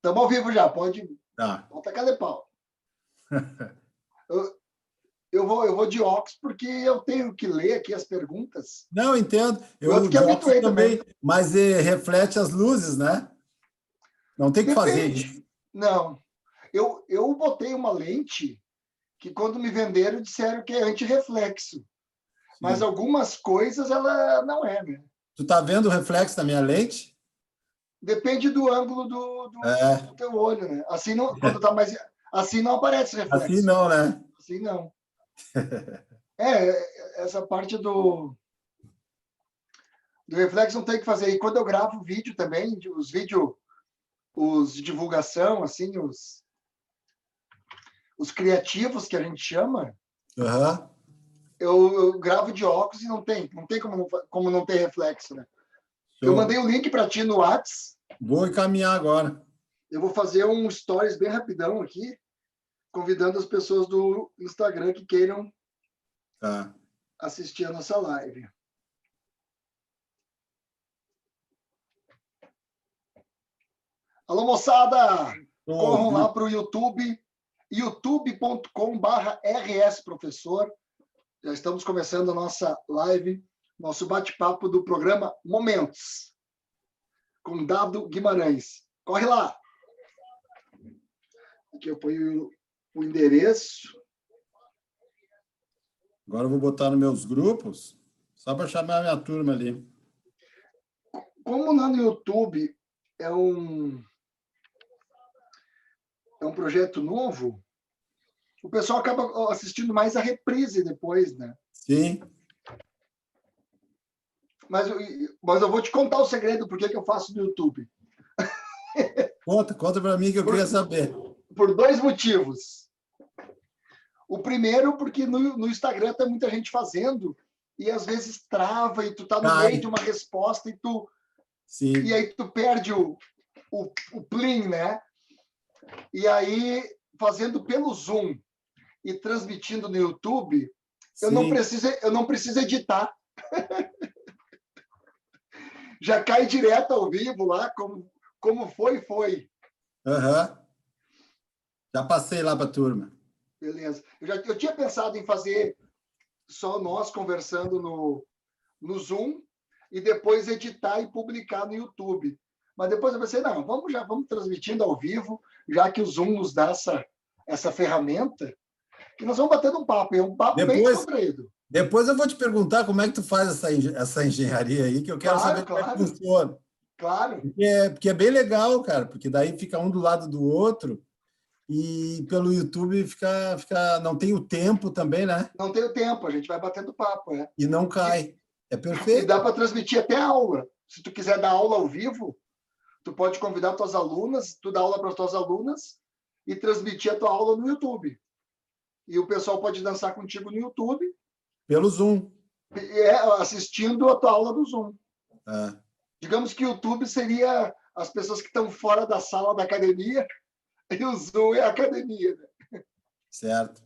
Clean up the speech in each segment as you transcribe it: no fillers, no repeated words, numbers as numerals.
Estamos ao vivo já, pode Tá. tacar de pau. Eu vou de óculos porque eu tenho que ler aqui as perguntas. Não, entendo. Eu De óculos também. Mas reflete as luzes, né? Não tem que fazer isso. Não. Eu botei uma lente que, quando me venderam, disseram que é antirreflexo. Sim. Mas algumas coisas ela não é, né? Tu tá vendo o reflexo da minha lente? Depende do ângulo do teu olho, né? Assim não, quando tá mais assim não aparece reflexo. Assim não, né? Assim não. Essa parte do reflexo não tem que fazer. E quando eu gravo vídeo também, os vídeos de divulgação, assim, os criativos que a gente chama, eu gravo de óculos e não tem como não ter reflexo, né? Eu mandei o link para ti no WhatsApp. Vou encaminhar agora. Eu vou fazer um stories bem rapidão aqui, convidando as pessoas do Instagram que queiram assistir a nossa live. Alô, moçada! Corram lá para o YouTube, youtube.com/rsprofessor. Já estamos começando a nossa live, nosso bate-papo do programa Momentos, com Dado Guimarães. Corre lá! Aqui eu ponho o endereço. Agora eu vou botar nos meus grupos, só para chamar a minha turma ali. Como lá no YouTube é um projeto novo, o pessoal acaba assistindo mais a reprise depois, né? Sim. Mas eu vou te contar o segredo por que eu faço no YouTube. Conta para mim que eu queria saber. Por 2 motivos. O primeiro, porque no Instagram tem muita gente fazendo e às vezes trava e tu tá no meio de uma resposta e tu... Sim. E aí tu perde o plim, né? E aí, fazendo pelo Zoom e transmitindo no YouTube, eu não preciso editar. Já cai direto ao vivo lá, como foi. Já passei lá para a turma. Beleza. Eu tinha pensado em fazer só nós conversando no Zoom e depois editar e publicar no YouTube. Mas depois eu pensei, não, vamos transmitindo ao vivo, já que o Zoom nos dá essa ferramenta, que nós vamos batendo um papo, é um papo bem descontraído. Depois eu vou te perguntar como é que tu faz essa engenharia aí, que eu quero saber como é que funciona. Claro. Porque é bem legal, cara, porque daí fica um do lado do outro e pelo YouTube não tem o tempo também, né? Não tem o tempo, a gente vai batendo papo, né? E não cai. É perfeito. E dá para transmitir até aula. Se tu quiser dar aula ao vivo, tu pode convidar tuas alunas, tu dá aula para as tuas alunas e transmitir a tua aula no YouTube. E o pessoal pode dançar contigo no YouTube. Pelo Zoom. Assistindo a tua aula do Zoom. Digamos que o YouTube seria as pessoas que estão fora da sala da academia e o Zoom é a academia, né? Certo.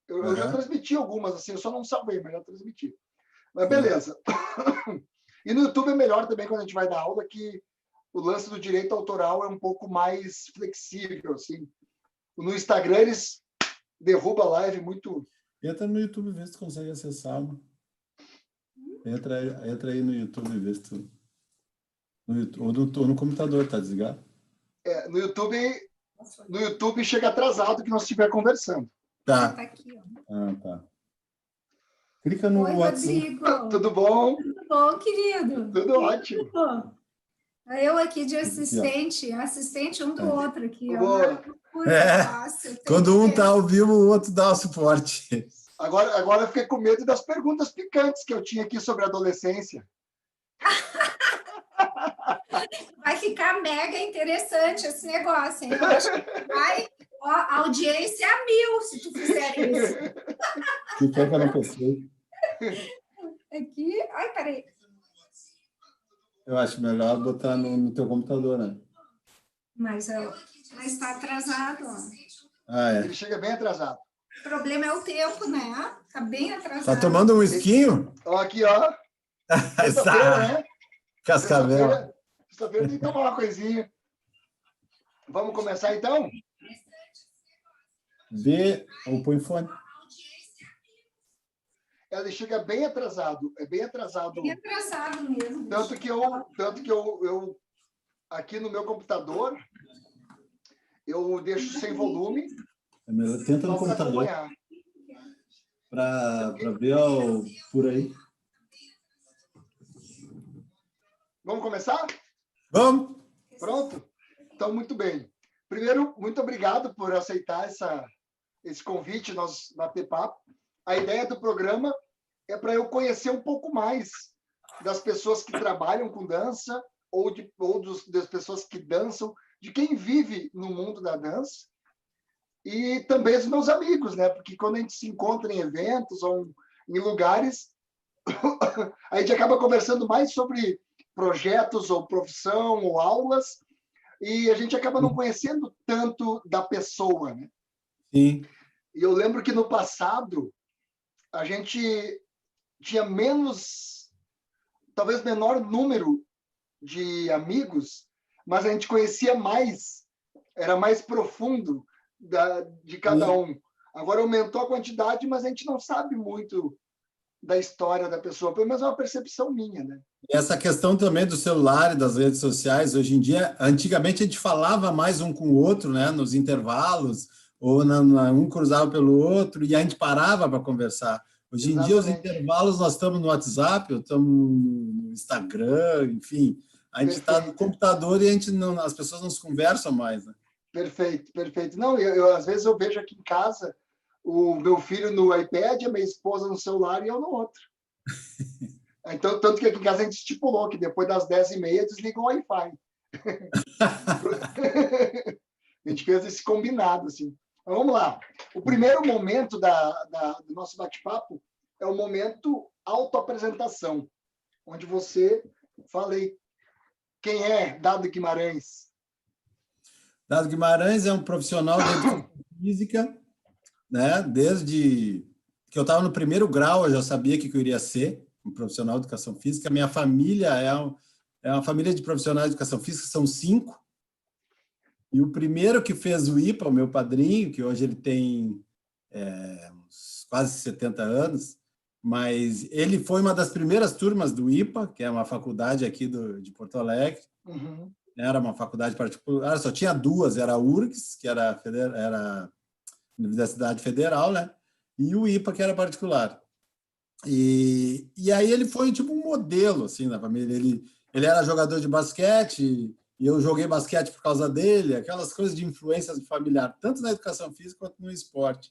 Eu já transmiti algumas, assim, eu só não salvei, mas já transmiti. Mas beleza. E no YouTube é melhor também, quando a gente vai dar aula, que o lance do direito autoral é um pouco mais flexível, assim. No Instagram, eles derrubam a live muito... Entra no YouTube e vê se tu consegue acessar. Entra aí no YouTube e vê se tu... Ou no computador, tá desligado? No YouTube chega atrasado que nós estiver conversando. Tá. Tá aqui, ó. Tá. Clica no WhatsApp. Tudo bom? Tudo bom, querido? Tudo ótimo. Eu aqui de assistente um do outro aqui. Quando um tá ao vivo, o outro dá o suporte. Agora eu fiquei com medo das perguntas picantes que eu tinha aqui sobre a adolescência. Vai ficar mega interessante esse negócio, hein? Eu acho que vai... a audiência é 1000 se tu fizer isso. Que foi que eu não pensei? Aqui... Ai, peraí. Eu acho melhor botar no teu computador, né? Mas está atrasado, ó. Ele chega bem atrasado. O problema é o tempo, né? Está bem atrasado. Tá tomando um whiskinho? Aqui, ó. Sexta-feira, né? Cascavel. Sexta-feira tem que tomar uma coisinha. Vamos começar, então? Vê ou põe fone. Ele chega bem atrasado, é bem atrasado. É atrasado mesmo. Tanto que eu aqui no meu computador, eu deixo sem volume. É melhor, tenta no Só para computador acompanhar. para ver por aí. Vamos começar? Vamos! Pronto? Então, muito bem. Primeiro, muito obrigado por aceitar esse convite, nós bater papo. A ideia do programa é para eu conhecer um pouco mais das pessoas que trabalham com dança ou das pessoas que dançam, de quem vive no mundo da dança e também dos meus amigos, né? Porque quando a gente se encontra em eventos ou em lugares, a gente acaba conversando mais sobre projetos ou profissão ou aulas e a gente acaba não conhecendo tanto da pessoa, né? Sim. E eu lembro que no passado a gente tinha talvez menor número de amigos, mas a gente conhecia mais, era mais profundo de cada um. Agora aumentou a quantidade, mas a gente não sabe muito da história da pessoa, pelo menos é uma percepção minha, né? E essa questão também do celular e das redes sociais, hoje em dia, antigamente a gente falava mais um com o outro, né, nos intervalos, ou um cruzava pelo outro, e a gente parava para conversar. Hoje em dia, os intervalos, nós estamos no WhatsApp, estamos no Instagram, enfim, a gente está no computador e as pessoas não se conversam mais, né? Perfeito, perfeito. Não, às vezes eu vejo aqui em casa o meu filho no iPad, a minha esposa no celular e eu no outro. Então, tanto que aqui em casa a gente estipulou que depois das 10h30 desliga o Wi-Fi. A gente fez esse combinado, assim. Então, vamos lá. O primeiro momento do nosso bate-papo é o momento autoapresentação, onde você fala aí quem é Dado Guimarães. Dado Guimarães é um profissional de educação física, né? Desde que eu estava no primeiro grau, eu já sabia que eu iria ser um profissional de educação física. Minha família é uma família de profissionais de educação física, são 5. E o primeiro que fez o IPA, o meu padrinho, que hoje ele tem uns quase 70 anos, mas ele foi uma das primeiras turmas do IPA, que é uma faculdade aqui de Porto Alegre. Uhum. Era uma faculdade particular, só tinha 2, era a URGS, que era a Universidade Federal, né? E o IPA, que era particular. E aí ele foi tipo um modelo assim na família. Ele era jogador de basquete e eu joguei basquete por causa dele, aquelas coisas de influência familiar, tanto na educação física quanto no esporte.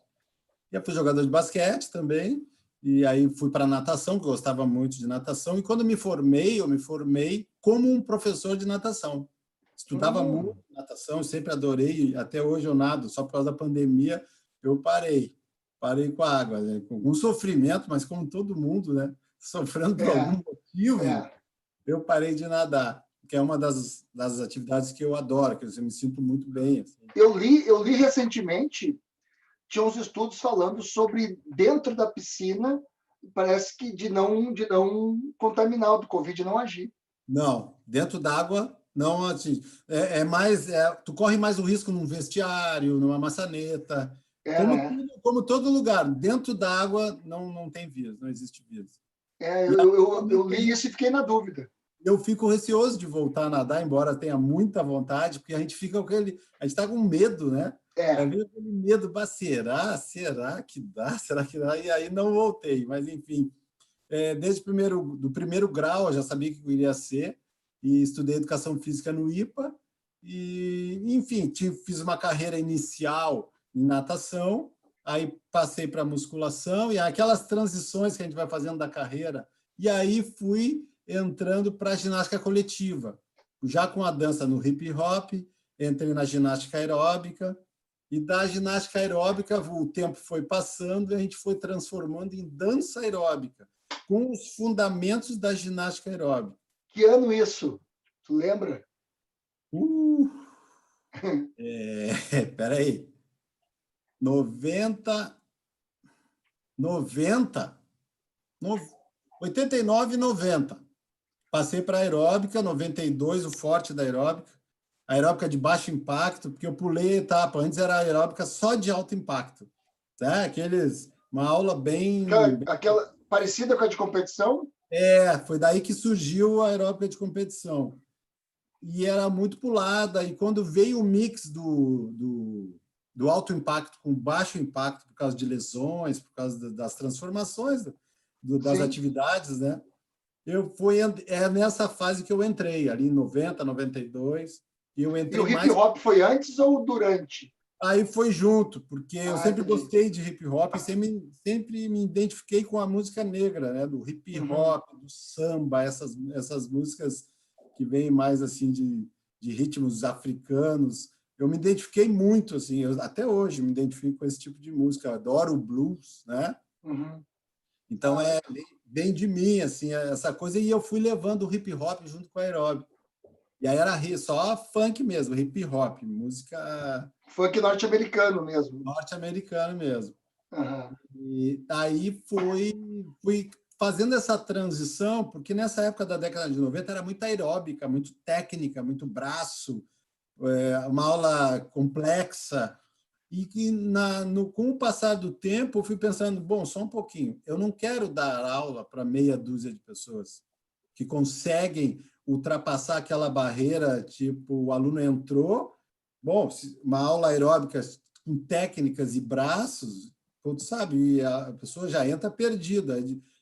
E eu fui jogador de basquete também, e aí fui para natação, que eu gostava muito de natação, e quando eu me formei como um professor de natação. Estudava muito natação, sempre adorei, até hoje eu nado, só por causa da pandemia eu parei com a água, né? Com algum sofrimento, mas como todo mundo, né? Sofrendo por algum motivo, eu parei de nadar, que é uma das atividades que eu adoro, que eu me sinto muito bem. Assim. Eu li recentemente, tinha uns estudos falando sobre dentro da piscina, parece que de não contaminar, do Covid não agir. Não, dentro d'água, não, assim, tu corre mais o risco num vestiário, numa maçaneta, como todo lugar, dentro d'água não tem vírus, não existe vírus. Eu li isso e fiquei na dúvida. Eu fico receoso de voltar a nadar, embora tenha muita vontade, porque a gente fica a gente está com medo, né? Aquele medo, será que dá? Será que dá? E aí não voltei, mas enfim, desde do primeiro grau eu já sabia que eu iria ser, e estudei educação física no IPA, e enfim, fiz uma carreira inicial em natação, aí passei para musculação, e aquelas transições que a gente vai fazendo da carreira, e aí fui entrando para a ginástica coletiva, já com a dança no hip hop, entrei na ginástica aeróbica, e da ginástica aeróbica o tempo foi passando e a gente foi transformando em dança aeróbica, com os fundamentos da ginástica aeróbica. Que ano isso? Tu lembra? Peraí. 89 e 90. Passei para a aeróbica, 92, o forte da aeróbica. aeróbica de baixo impacto, porque eu pulei etapa. Antes era aeróbica só de alto impacto. Tá? Uma aula bem... Aquela parecida com a de competição? Foi daí que surgiu a aeróbica de competição. E era muito pulada. E quando veio o mix do alto impacto com baixo impacto, por causa de lesões, por causa das transformações das Sim. atividades, né? É nessa fase que eu entrei, ali em 90, 92. E eu entrei o hip hop foi antes ou durante? Aí foi junto, porque eu sempre entendi. gostei de hip hop e sempre me identifiquei com a música negra, né? Do hip hop, do samba, essas músicas que vêm mais assim de ritmos africanos. Eu me identifiquei muito, assim, até hoje me identifico com esse tipo de música. Eu adoro o blues, né? Então é bem de mim, assim, essa coisa. E eu fui levando o hip hop junto com a aeróbica. E aí era só funk mesmo, hip hop, música... Funk norte-americano mesmo. Norte-americano mesmo. Uhum. E aí fui fazendo essa transição, porque nessa época da década de 90 era muito aeróbica, muito técnica, muito braço, uma aula complexa. E que com o passar do tempo eu fui pensando, bom, só um pouquinho, eu não quero dar aula para meia dúzia de pessoas que conseguem ultrapassar aquela barreira, tipo, o aluno entrou, bom, uma aula aeróbica com técnicas e braços, tu sabe, e a pessoa já entra perdida.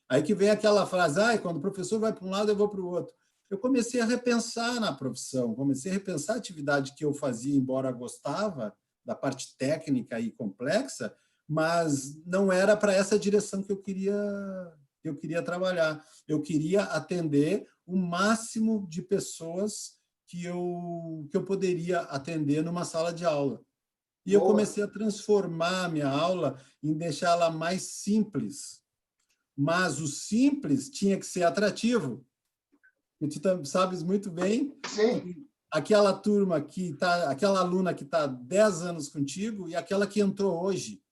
Aí que vem aquela frase, quando o professor vai para um lado, eu vou para o outro. Eu comecei a repensar na profissão, comecei a repensar a atividade que eu fazia, embora gostava da parte técnica e complexa, mas não era para essa direção que eu queria trabalhar. Eu queria atender o máximo de pessoas que eu poderia atender numa sala de aula. E eu comecei a transformar a minha aula em deixá-la mais simples. Mas o simples tinha que ser atrativo. E tu sabes muito bem Sim. aquela turma aquela aluna que está 10 anos contigo e aquela que entrou hoje.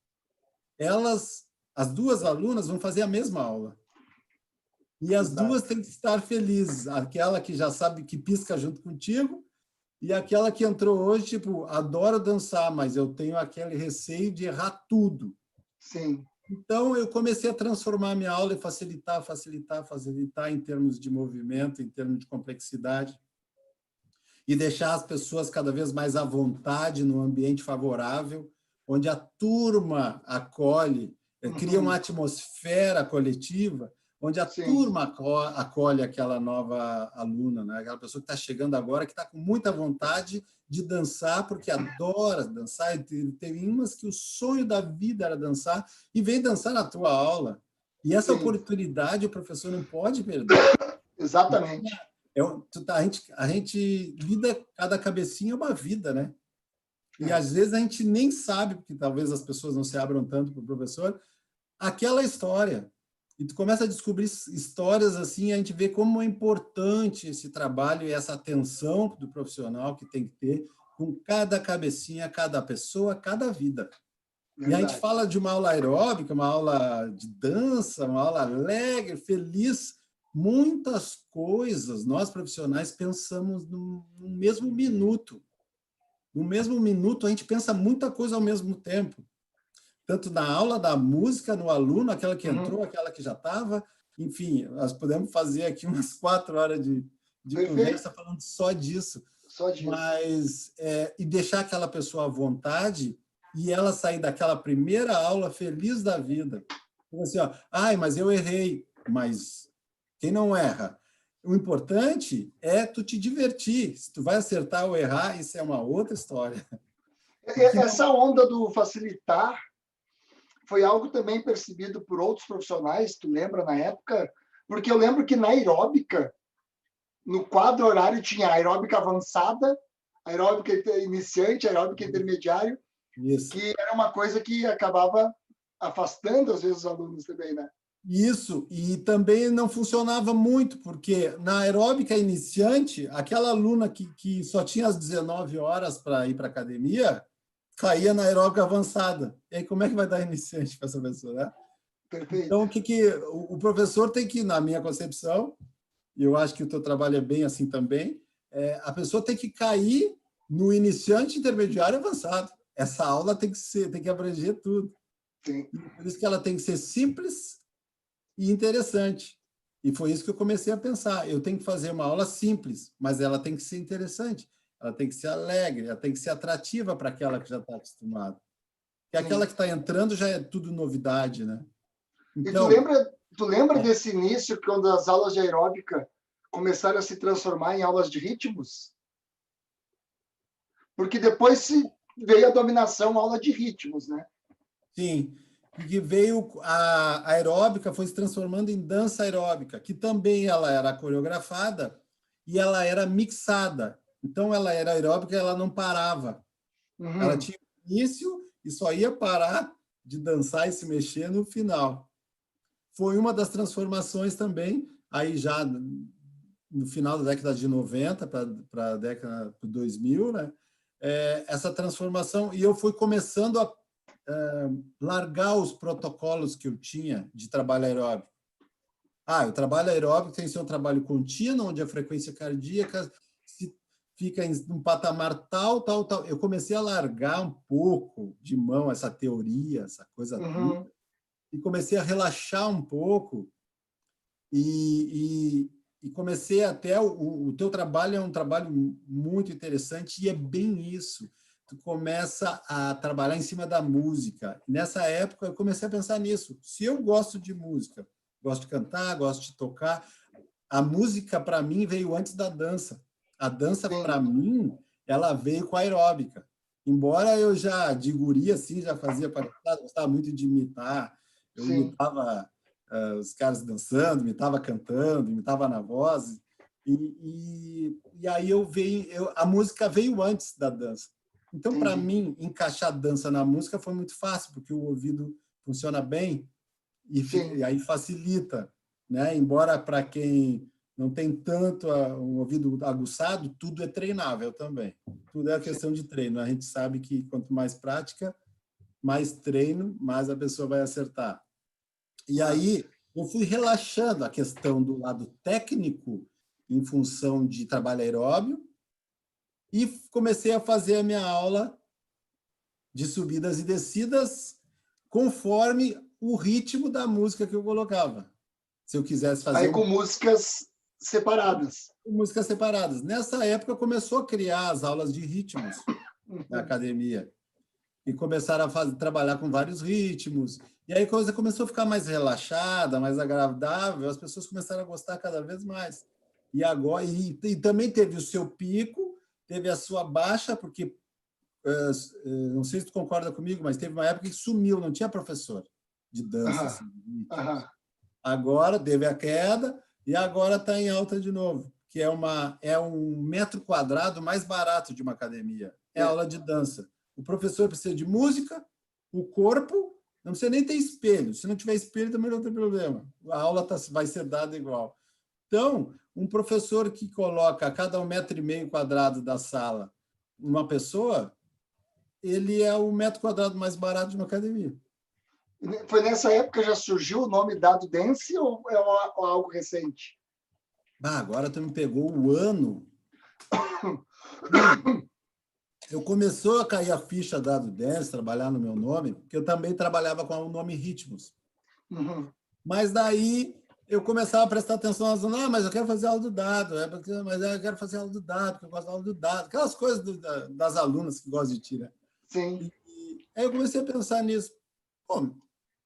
As duas alunas vão fazer a mesma aula. E as duas têm que estar felizes. Aquela que já sabe que pisca junto contigo e aquela que entrou hoje, tipo, adoro dançar, mas eu tenho aquele receio de errar tudo. Sim. Então, eu comecei a transformar a minha aula e facilitar em termos de movimento, em termos de complexidade, e deixar as pessoas cada vez mais à vontade no ambiente favorável, onde a turma acolhe, cria uma atmosfera coletiva, onde a turma acolhe aquela nova aluna, né? Aquela pessoa que está chegando agora, que está com muita vontade de dançar, porque adora dançar. E teve umas que o sonho da vida era dançar, e vem dançar na tua aula. E essa oportunidade o professor não pode perder. Exatamente. A gente lida, cada cabecinha é uma vida, né? E às vezes a gente nem sabe, porque talvez as pessoas não se abram tanto para o professor, aquela história. E tu começa a descobrir histórias assim, a gente vê como é importante esse trabalho e essa atenção do profissional que tem que ter com cada cabecinha, cada pessoa, cada vida. Verdade. E a gente fala de uma aula aeróbica, uma aula de dança, uma aula alegre, feliz. Muitas coisas nós profissionais pensamos no mesmo minuto. No mesmo minuto, a gente pensa muita coisa ao mesmo tempo. Tanto na aula da música, no aluno, aquela que entrou, aquela que já estava. Enfim, nós podemos fazer aqui umas 4 horas de conversa falando só disso. Só disso. Mas, e deixar aquela pessoa à vontade e ela sair daquela primeira aula feliz da vida. Então, assim, mas eu errei. Mas quem não erra? O importante é tu te divertir. Se tu vai acertar ou errar, isso é uma outra história. Essa onda do facilitar foi algo também percebido por outros profissionais, tu lembra, na época? Porque eu lembro que na aeróbica, no quadro horário, tinha aeróbica avançada, aeróbica iniciante, aeróbica intermediário, que era uma coisa que acabava afastando, às vezes, os alunos também, né? Isso, e também não funcionava muito, porque na aeróbica iniciante, aquela aluna que só tinha as 19 horas para ir para a academia, caía na aeróbica avançada. E aí, como é que vai dar iniciante para essa pessoa, né? Perfeito. Então, o professor tem que, na minha concepção, e eu acho que o teu trabalho é bem assim também, a pessoa tem que cair no iniciante, intermediário e avançado. Essa aula tem que abranger tudo. Sim. Por isso que ela tem que ser simples e interessante. E foi isso que eu comecei a pensar. Eu tenho que fazer uma aula simples, mas ela tem que ser interessante, ela tem que ser alegre, ela tem que ser atrativa para aquela que já está acostumada. Porque aquela que está entrando já é tudo novidade, né? Então, e tu lembra desse início, quando as aulas de aeróbica começaram a se transformar em aulas de ritmos? Porque depois veio a dominação, aula de ritmos, né? Sim, porque veio a aeróbica, foi se transformando em dança aeróbica, que também ela era coreografada e ela era mixada. Então, ela era aeróbica e ela não parava. Uhum. Ela tinha início e só ia parar de dançar e se mexer no final. Foi uma das transformações também, aí já no final da década de 90 para a década de 2000, né? Essa transformação, e eu fui começando a largar os protocolos que eu tinha de trabalho aeróbico. O trabalho aeróbico tem que ser um trabalho contínuo, onde a frequência cardíaca fica em um patamar tal. Eu comecei a largar um pouco de mão essa teoria, essa coisa toda, e comecei a relaxar um pouco e comecei até... O teu trabalho é um trabalho muito interessante e é bem isso. Tu começa a trabalhar em cima da música. Nessa época, eu comecei a pensar nisso. Se eu gosto de música, gosto de cantar, gosto de tocar, a música, para mim, veio antes da dança. A dança, para mim, ela veio com a aeróbica. Embora eu já, de guri, assim, já fazia palhaçada, gostava muito de imitar. Eu imitava os caras dançando, imitava cantando, imitava na voz. E aí a música veio antes da dança. Então, para mim, encaixar dança na música foi muito fácil, porque o ouvido funciona bem e aí facilita, né? Embora para quem não tem tanto um ouvido aguçado, tudo é treinável também. Tudo é questão de treino. A gente sabe que quanto mais prática, mais treino, mais a pessoa vai acertar. E aí eu fui relaxando a questão do lado técnico em função de trabalho aeróbio e comecei a fazer a minha aula de subidas e descidas conforme o ritmo da música que eu colocava. Se eu quisesse fazer... Aí com músicas separadas. Músicas separadas. Nessa época, começou a criar as aulas de ritmos na academia. E começaram a trabalhar com vários ritmos. E aí a coisa começou a ficar mais relaxada, mais agradável. As pessoas começaram a gostar cada vez mais. E agora e também teve o seu pico, teve a sua baixa, porque não sei se tu concorda comigo, mas teve uma época que sumiu, não tinha professor de dança. Assim. Agora teve a queda e agora está em alta de novo, que é um metro quadrado mais barato de uma academia. É aula de dança. O professor precisa de música, o corpo, não precisa nem ter espelho. Se não tiver espelho, também não tem problema. A aula vai ser dada igual. Então, um professor que coloca a cada 1,5 metro quadrado da sala uma pessoa, ele é o metro quadrado mais barato de uma academia. Foi nessa época que já surgiu o nome Dado Dance ou é algo recente? Agora tu me pegou o ano. Eu começou a cair a ficha Dado Dance, trabalhar no meu nome, porque eu também trabalhava com o nome Ritmos. Mas daí eu começava a prestar atenção, mas eu quero fazer aula do dado, mas eu quero fazer aula do dado, porque eu gosto da aula do dado, aquelas coisas das alunas que gostam de tirar. Sim. Aí eu comecei a pensar nisso. Pô,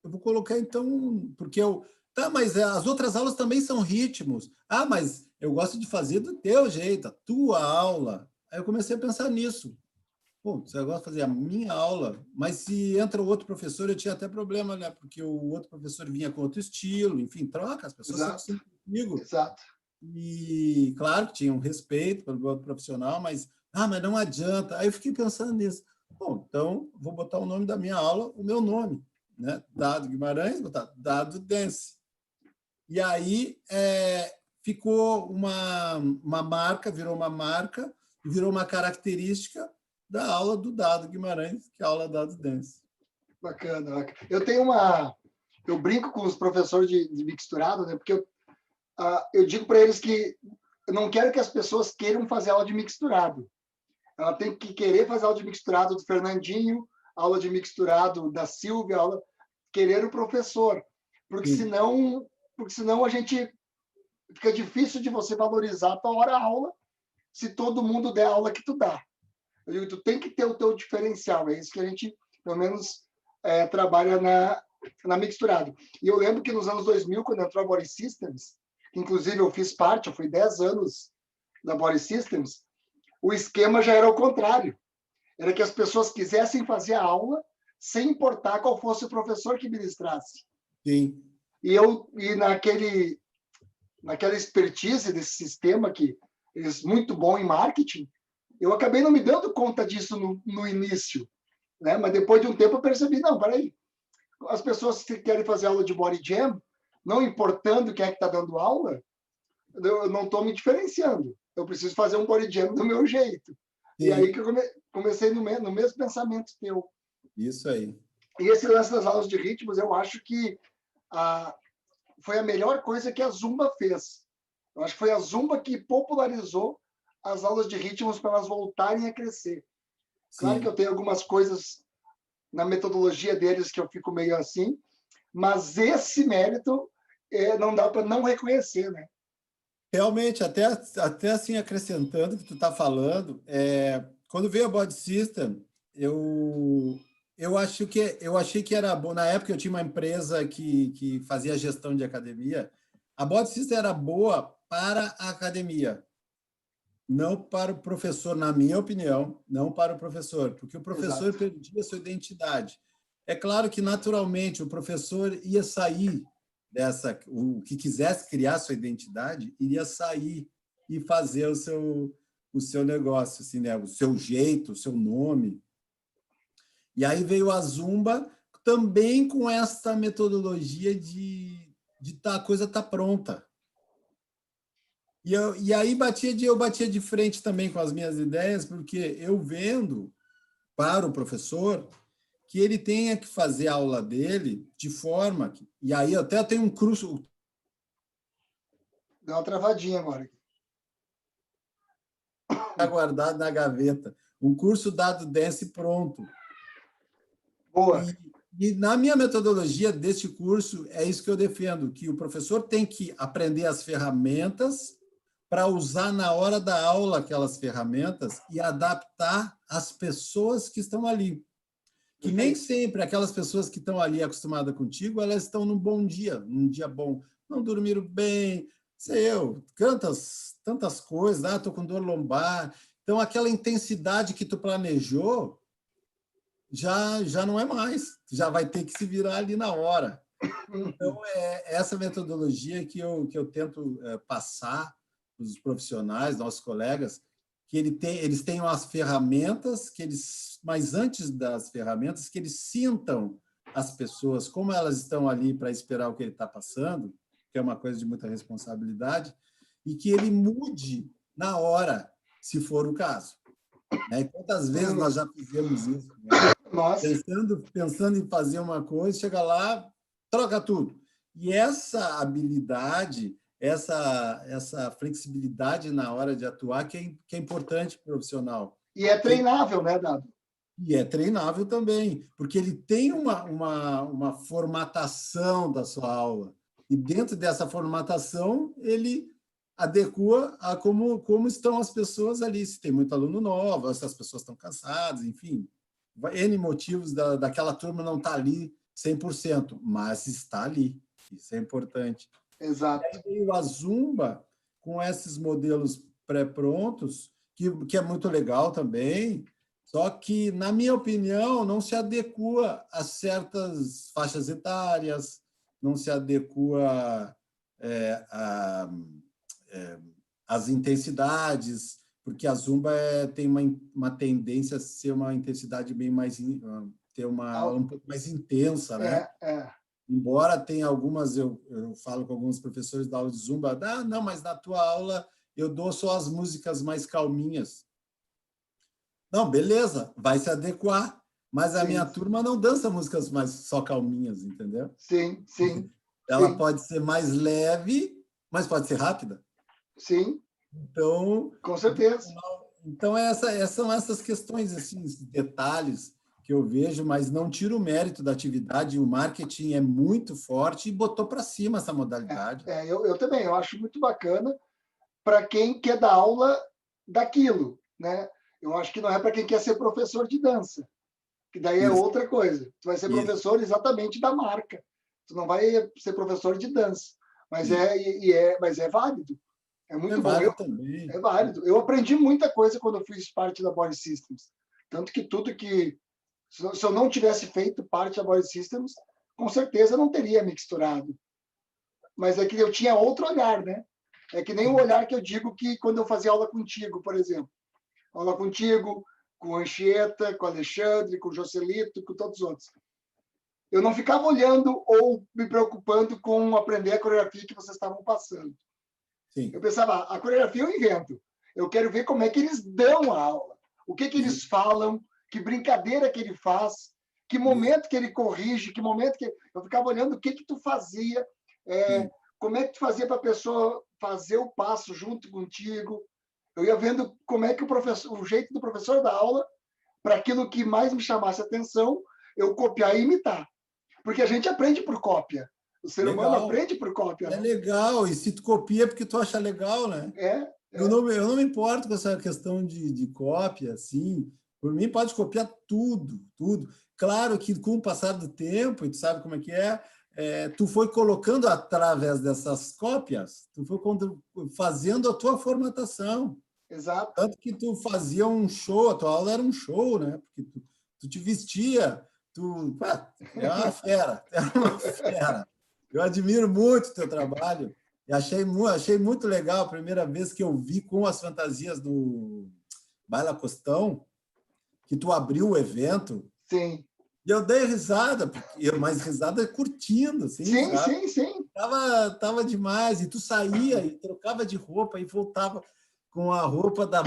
eu vou colocar então, porque mas as outras aulas também são ritmos. Mas eu gosto de fazer do teu jeito, a tua aula. Aí eu comecei a pensar nisso. Pô, você gosta de fazer a minha aula, mas se entra o outro professor, eu tinha até problema, né? Porque o outro professor vinha com outro estilo, enfim, troca, as pessoas se acostumam comigo. Exato. E, claro, que tinha um respeito pelo outro profissional, mas não adianta. Aí eu fiquei pensando nisso. Bom, então, vou botar o nome da minha aula, o meu nome, né? Dado Guimarães, botar Dado Dance. E aí ficou uma marca, virou uma característica da aula do Dado Guimarães, que é a aula Dado Dance. Bacana. Eu brinco com os professores de mixturado, né? Porque eu digo para eles que eu não quero que as pessoas queiram fazer aula de mixturado. Ela tem que querer fazer aula de mixturado do Fernandinho, aula de mixturado da Silvia, querer o professor, Sim. porque senão a gente fica difícil de você valorizar a tua hora-aula se todo mundo der a aula que tu dá. Eu digo, tu tem que ter o teu diferencial, é isso que a gente, pelo menos, trabalha na mixturado. E eu lembro que nos anos 2000, quando entrou a Body Systems, inclusive eu fiz parte, eu fui 10 anos da Body Systems, o esquema já era o contrário. Era que as pessoas quisessem fazer a aula sem importar qual fosse o professor que ministrasse. Sim. E naquela expertise desse sistema que é muito bom em marketing, eu acabei não me dando conta disso no início, né? Mas depois de um tempo eu percebi, não, peraí, as pessoas que querem fazer aula de body jam, não importando quem é que está dando aula, eu não estou me diferenciando. Eu preciso fazer um body jam do meu jeito. E aí Sim. que eu comecei no mesmo pensamento teu. Isso aí. E esse lance das aulas de ritmos, eu acho que foi a melhor coisa que a Zumba fez. Eu acho que foi a Zumba que popularizou as aulas de ritmos para elas voltarem a crescer. Claro que eu Sim. tenho algumas coisas na metodologia deles que eu fico meio assim, mas esse mérito não dá para não reconhecer, né? Realmente, até assim, acrescentando o que tu está falando, quando veio a Body System, eu achei que era bom. Na época, eu tinha uma empresa que fazia gestão de academia. A Body System era boa para a academia, não para o professor, na minha opinião, não para o professor, porque o professor Exato. perdia sua identidade. É claro que, naturalmente, o professor ia sair o que quisesse criar sua identidade, iria sair e fazer o seu negócio, assim, né? O seu jeito, o seu nome. E aí veio a Zumba também com essa metodologia de a coisa tá pronta. E aí eu batia de frente também com as minhas ideias, porque eu vendo para o professor que ele tenha que fazer a aula dele de forma que... E aí até tem um curso... Deu uma travadinha agora. guardado na gaveta, um curso dado dance pronto. Boa. E na minha metodologia deste curso, é isso que eu defendo, que o professor tem que aprender as ferramentas para usar na hora da aula aquelas ferramentas e adaptar às pessoas que estão ali. Que nem sempre aquelas pessoas que estão ali acostumadas contigo, elas estão num bom dia, num dia bom. Não dormiram bem, sei eu, tantas coisas, estou com dor lombar. Então, aquela intensidade que tu planejou já não é mais, já vai ter que se virar ali na hora. Então, é essa metodologia que eu tento passar para os profissionais, nossos colegas, que eles tenham as ferramentas, mas antes das ferramentas, que eles sintam as pessoas, como elas estão ali para esperar o que ele está passando, que é uma coisa de muita responsabilidade, e que ele mude na hora, se for o caso. E quantas vezes nós já fizemos isso? Né? Nossa. Pensando em fazer uma coisa, chega lá, troca tudo. E essa habilidade, essa flexibilidade na hora de atuar, que é importante para o profissional. E é treinável, né, Dado? E é treinável também, porque ele tem uma formatação da sua aula. E dentro dessa formatação, ele adequa a como estão as pessoas ali. Se tem muito aluno novo, se as pessoas estão cansadas, enfim. N motivos daquela turma não estar ali 100%, mas está ali. Isso é importante. Exato. E aí veio a Zumba com esses modelos pré-prontos, que é muito legal também, só que, na minha opinião, não se adequa a certas faixas etárias, não se adequa às intensidades, porque a Zumba tem uma tendência a ser uma intensidade bem mais... ter um pouco mais intensa, né? Embora tenha algumas, eu falo com alguns professores da aula de Zumba, não, mas na tua aula eu dou só as músicas mais calminhas. Não, beleza, vai se adequar, mas a minha turma não dança músicas mais só calminhas, entendeu? Sim, sim. Ela pode ser mais leve, mas pode ser rápida. Sim. Então, com certeza. Então, são essas questões, assim, esses detalhes que eu vejo, mas não tiro o mérito da atividade. O marketing é muito forte e botou para cima essa modalidade. Eu também, eu acho muito bacana para quem quer dar aula daquilo, né? Eu acho que não é para quem quer ser professor de dança, que daí é Isso, outra coisa. Tu vai ser isso, professor exatamente da marca. Tu não vai ser professor de dança, mas isso. mas é válido. É É muito bom. válido também. É válido. Eu aprendi muita coisa quando eu fiz parte da Body Systems. Tanto que tudo que se eu não tivesse feito parte da Body Systems, com certeza eu não teria mixturado. Mas é que eu tinha outro olhar, né? É que nem o olhar que eu digo que quando eu fazia aula contigo, por exemplo. Aula contigo, com o Anchieta, com o Alexandre, com o Joselito, com todos os outros. Eu não ficava olhando ou me preocupando com aprender a coreografia que vocês estavam passando. Sim. Eu pensava, a coreografia eu invento. Eu quero ver como é que eles dão a aula. O que eles falam, que brincadeira que ele faz, que momento que ele corrige, que momento que... Eu ficava olhando o que tu fazia, como é que tu fazia para a pessoa fazer o passo junto contigo. Eu ia vendo como é que o jeito do professor da aula, para aquilo que mais me chamasse atenção, eu copiar e imitar. Porque a gente aprende por cópia. O ser humano aprende por cópia. É legal, e se tu copia é porque tu acha legal, né? Eu não me importo com essa questão de cópia, assim. Por mim, pode copiar tudo, tudo. Claro que com o passar do tempo, e tu sabe como é que tu foi colocando através dessas cópias, tu foi fazendo a tua formatação. Exato. Tanto que tu fazia um show, a tua aula era um show, né? Porque tu te vestia, é uma fera, é uma fera. Eu admiro muito o teu trabalho. E achei muito legal a primeira vez que eu vi com as fantasias do Baila Costão, que tu abriu o evento. Sim. E eu dei risada, mas risada curtindo, assim, sim, sabe? sim. Tava demais. E tu saía e trocava de roupa e voltava com a roupa da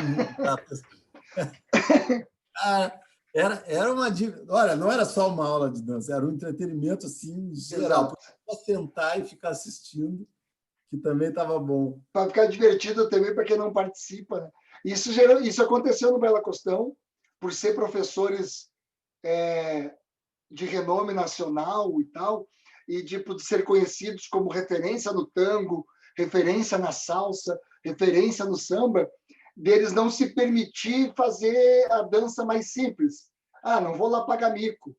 Cara, era uma... Olha, não era só uma aula de dança, era um entretenimento, assim, geral. Para sentar e ficar assistindo, que também estava bom. Para ficar divertido também para quem não participa. Né? Isso aconteceu no Bela Costão, por ser professores de renome nacional e tal, e de ser conhecidos como referência no tango, referência na salsa, referência no samba, deles não se permitir fazer a dança mais simples. Não vou lá pagar mico.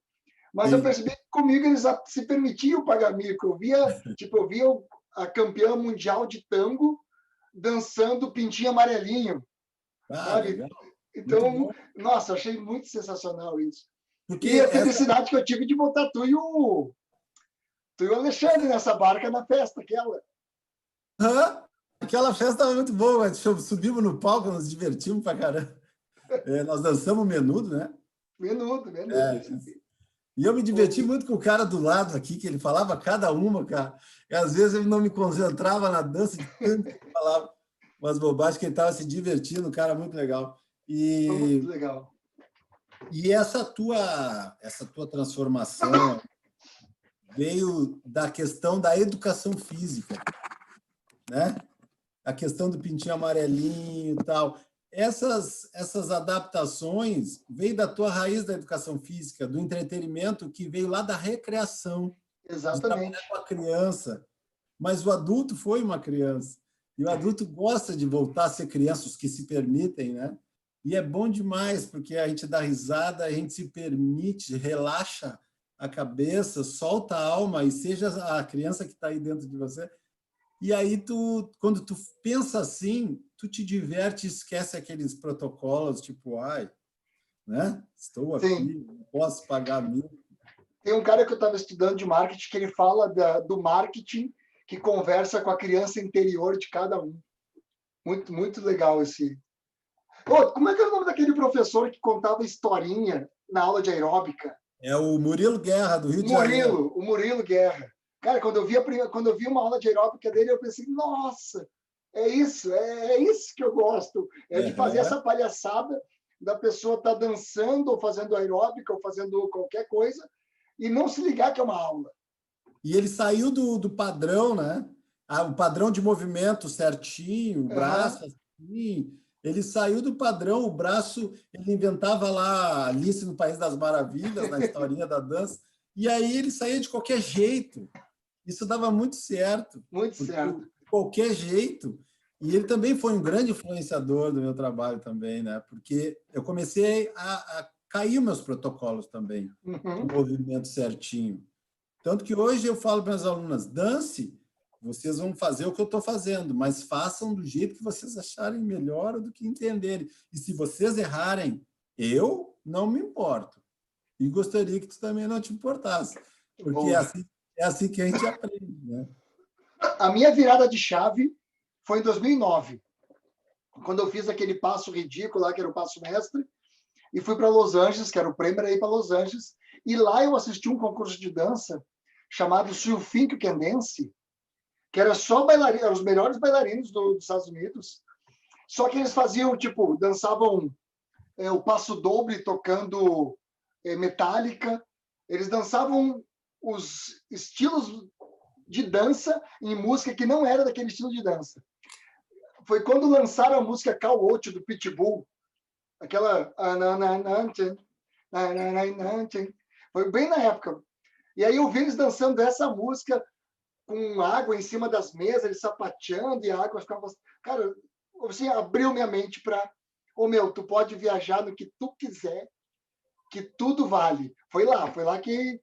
Mas eu percebi que comigo eles se permitiam pagar mico. Eu via a campeã mundial de tango dançando pintinho amarelinho. Sabe? Legal. Então, nossa, achei muito sensacional isso. Porque e a felicidade que eu tive de botar tu e o Alexandre nessa barca na festa, aquela. Aquela festa estava muito boa. Subimos no palco, nos divertimos pra caramba. Nós dançamos menudo, né? Menudo. E eu me diverti muito com o cara do lado aqui, que ele falava cada uma, cara. E às vezes eu não me concentrava na dança de tanto que ele falava umas bobagens, que ele estava se divertindo, um cara muito legal. Muito legal. E essa tua transformação veio da questão da educação física, né? A questão do pintinho amarelinho e tal. Essas adaptações veio da tua raiz da educação física, do entretenimento, que veio lá da recreação. Exatamente. De trabalhar com a criança. Mas o adulto foi uma criança. E o adulto gosta de voltar a ser criança, os que se permitem, né? E é bom demais, porque a gente dá risada, a gente se permite, relaxa a cabeça, solta a alma, e seja a criança que está aí dentro de você. E aí, quando tu pensa assim, tu te diverte e esquece aqueles protocolos, tipo, né? Estou aqui, Sim. não posso pagar 1.000. Tem um cara que eu estava estudando de marketing, que ele fala do marketing que conversa com a criança interior de cada um. Muito, muito legal esse... como é que é o nome daquele professor que contava historinha na aula de aeróbica? É o Murilo Guerra, do Rio de Janeiro. O Murilo Guerra. Cara, quando eu vi uma aula de aeróbica dele, eu pensei, nossa, é isso que eu gosto. De fazer essa palhaçada da pessoa estar dançando, ou fazendo aeróbica, ou fazendo qualquer coisa, e não se ligar que é uma aula. E ele saiu do padrão, né? O padrão de movimento certinho, o braço assim. Ele saiu do padrão, o braço, ele inventava lá Alice no País das Maravilhas, na historinha da dança, e aí ele saía de qualquer jeito. Isso dava muito certo. Muito certo. De qualquer jeito. E ele também foi um grande influenciador do meu trabalho também, né? Porque eu comecei a cair meus protocolos também, o movimento certinho. Tanto que hoje eu falo para as alunas, dance, vocês vão fazer o que eu estou fazendo, mas façam do jeito que vocês acharem melhor do que entenderem. E se vocês errarem, eu não me importo. E gostaria que tu também não te importasse. Porque é assim que a gente aprende, né? A minha virada de chave foi em 2009, quando eu fiz aquele passo ridículo lá, que era o passo mestre, e fui para Los Angeles, que era o prêmio, era ir para Los Angeles, e lá eu assisti um concurso de dança chamado So You Think You Can Dance, que era só bailarinos, eram os melhores bailarinos dos Estados Unidos, só que eles faziam, tipo, dançavam o passo doble tocando Metallica, eles dançavam os estilos de dança em música que não era daquele estilo de dança. Foi quando lançaram a música Call Out do Pitbull, aquela... Foi bem na época. E aí eu vi eles dançando essa música com água em cima das mesas, eles sapateando e a água ficava... Cara, assim, abriu minha mente para... tu pode viajar no que tu quiser, que tudo vale. Foi lá que...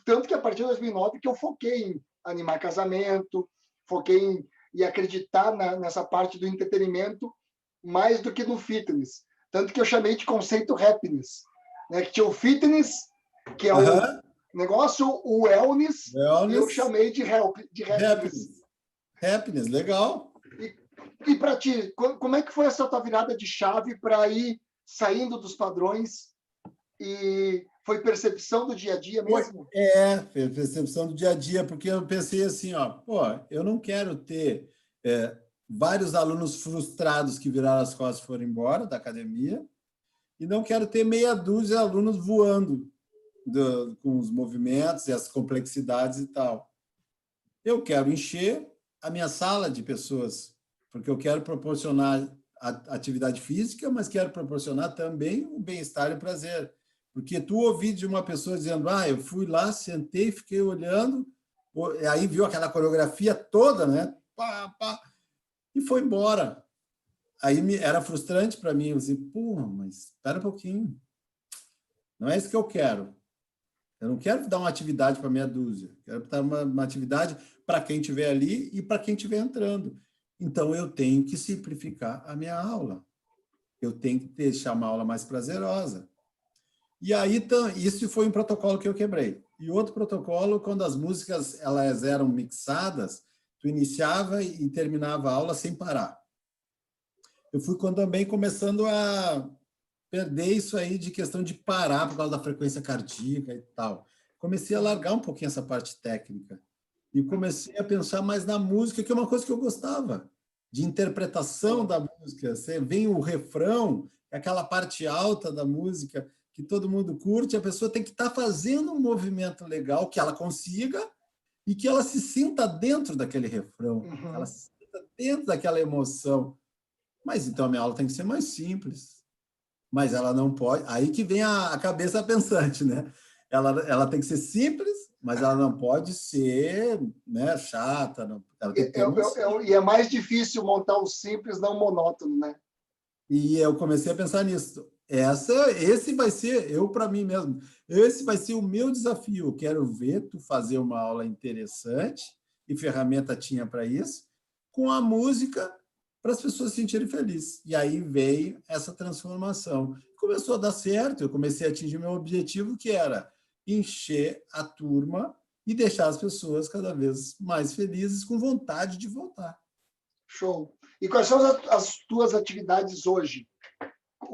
Tanto que a partir de 2009 que eu foquei em animar casamento, foquei em acreditar nessa parte do entretenimento mais do que no fitness. Tanto que eu chamei de conceito happiness, né? Que tinha o fitness, que é o negócio, o wellness, e eu chamei de happiness. Happiness, legal. E para ti, como é que foi essa tua virada de chave para ir saindo dos padrões? E foi percepção do dia a dia mesmo? Foi percepção do dia a dia, porque eu pensei assim, eu não quero ter vários alunos frustrados que viraram as costas e foram embora da academia, e não quero ter meia dúzia de alunos voando com os movimentos e as complexidades e tal. Eu quero encher a minha sala de pessoas, porque eu quero proporcionar atividade física, mas quero proporcionar também o bem-estar e o prazer. Porque tu ouvir de uma pessoa dizendo, eu fui lá, sentei, fiquei olhando, aí viu aquela coreografia toda, né? Pá, pá, e foi embora. Aí era frustrante para mim, eu disse, mas espera um pouquinho. Não é isso que eu quero. Eu não quero dar uma atividade para meia dúzia. Quero dar uma atividade para quem estiver ali e para quem estiver entrando. Então, eu tenho que simplificar a minha aula. Eu tenho que deixar uma aula mais prazerosa. E aí, isso foi um protocolo que eu quebrei. E outro protocolo, quando as músicas elas eram mixadas, tu iniciava e terminava a aula sem parar. Eu fui também começando a perder isso aí de questão de parar por causa da frequência cardíaca e tal. Comecei a largar um pouquinho essa parte técnica. E comecei a pensar mais na música, que é uma coisa que eu gostava, de interpretação da música. Você vem o refrão, aquela parte alta da música, que todo mundo curte, a pessoa tem que estar fazendo um movimento legal, que ela consiga e que ela se sinta dentro daquele refrão, que ela se sinta dentro daquela emoção. Mas então a minha aula tem que ser mais simples. Mas ela não pode... Aí que vem a cabeça pensante, né? Ela tem que ser simples, mas ela não pode ser, né, chata. Não, ela tem que ter e é mais difícil montar o simples, não monótono, né? E eu comecei a pensar nisso. Esse vai ser, para mim mesmo, esse vai ser o meu desafio. Eu quero ver tu fazer uma aula interessante, e ferramenta tinha para isso, com a música, para as pessoas se sentirem felizes. E aí veio essa transformação. Começou a dar certo, eu comecei a atingir meu objetivo, que era encher a turma e deixar as pessoas cada vez mais felizes, com vontade de voltar. Show. E quais são as tuas atividades hoje?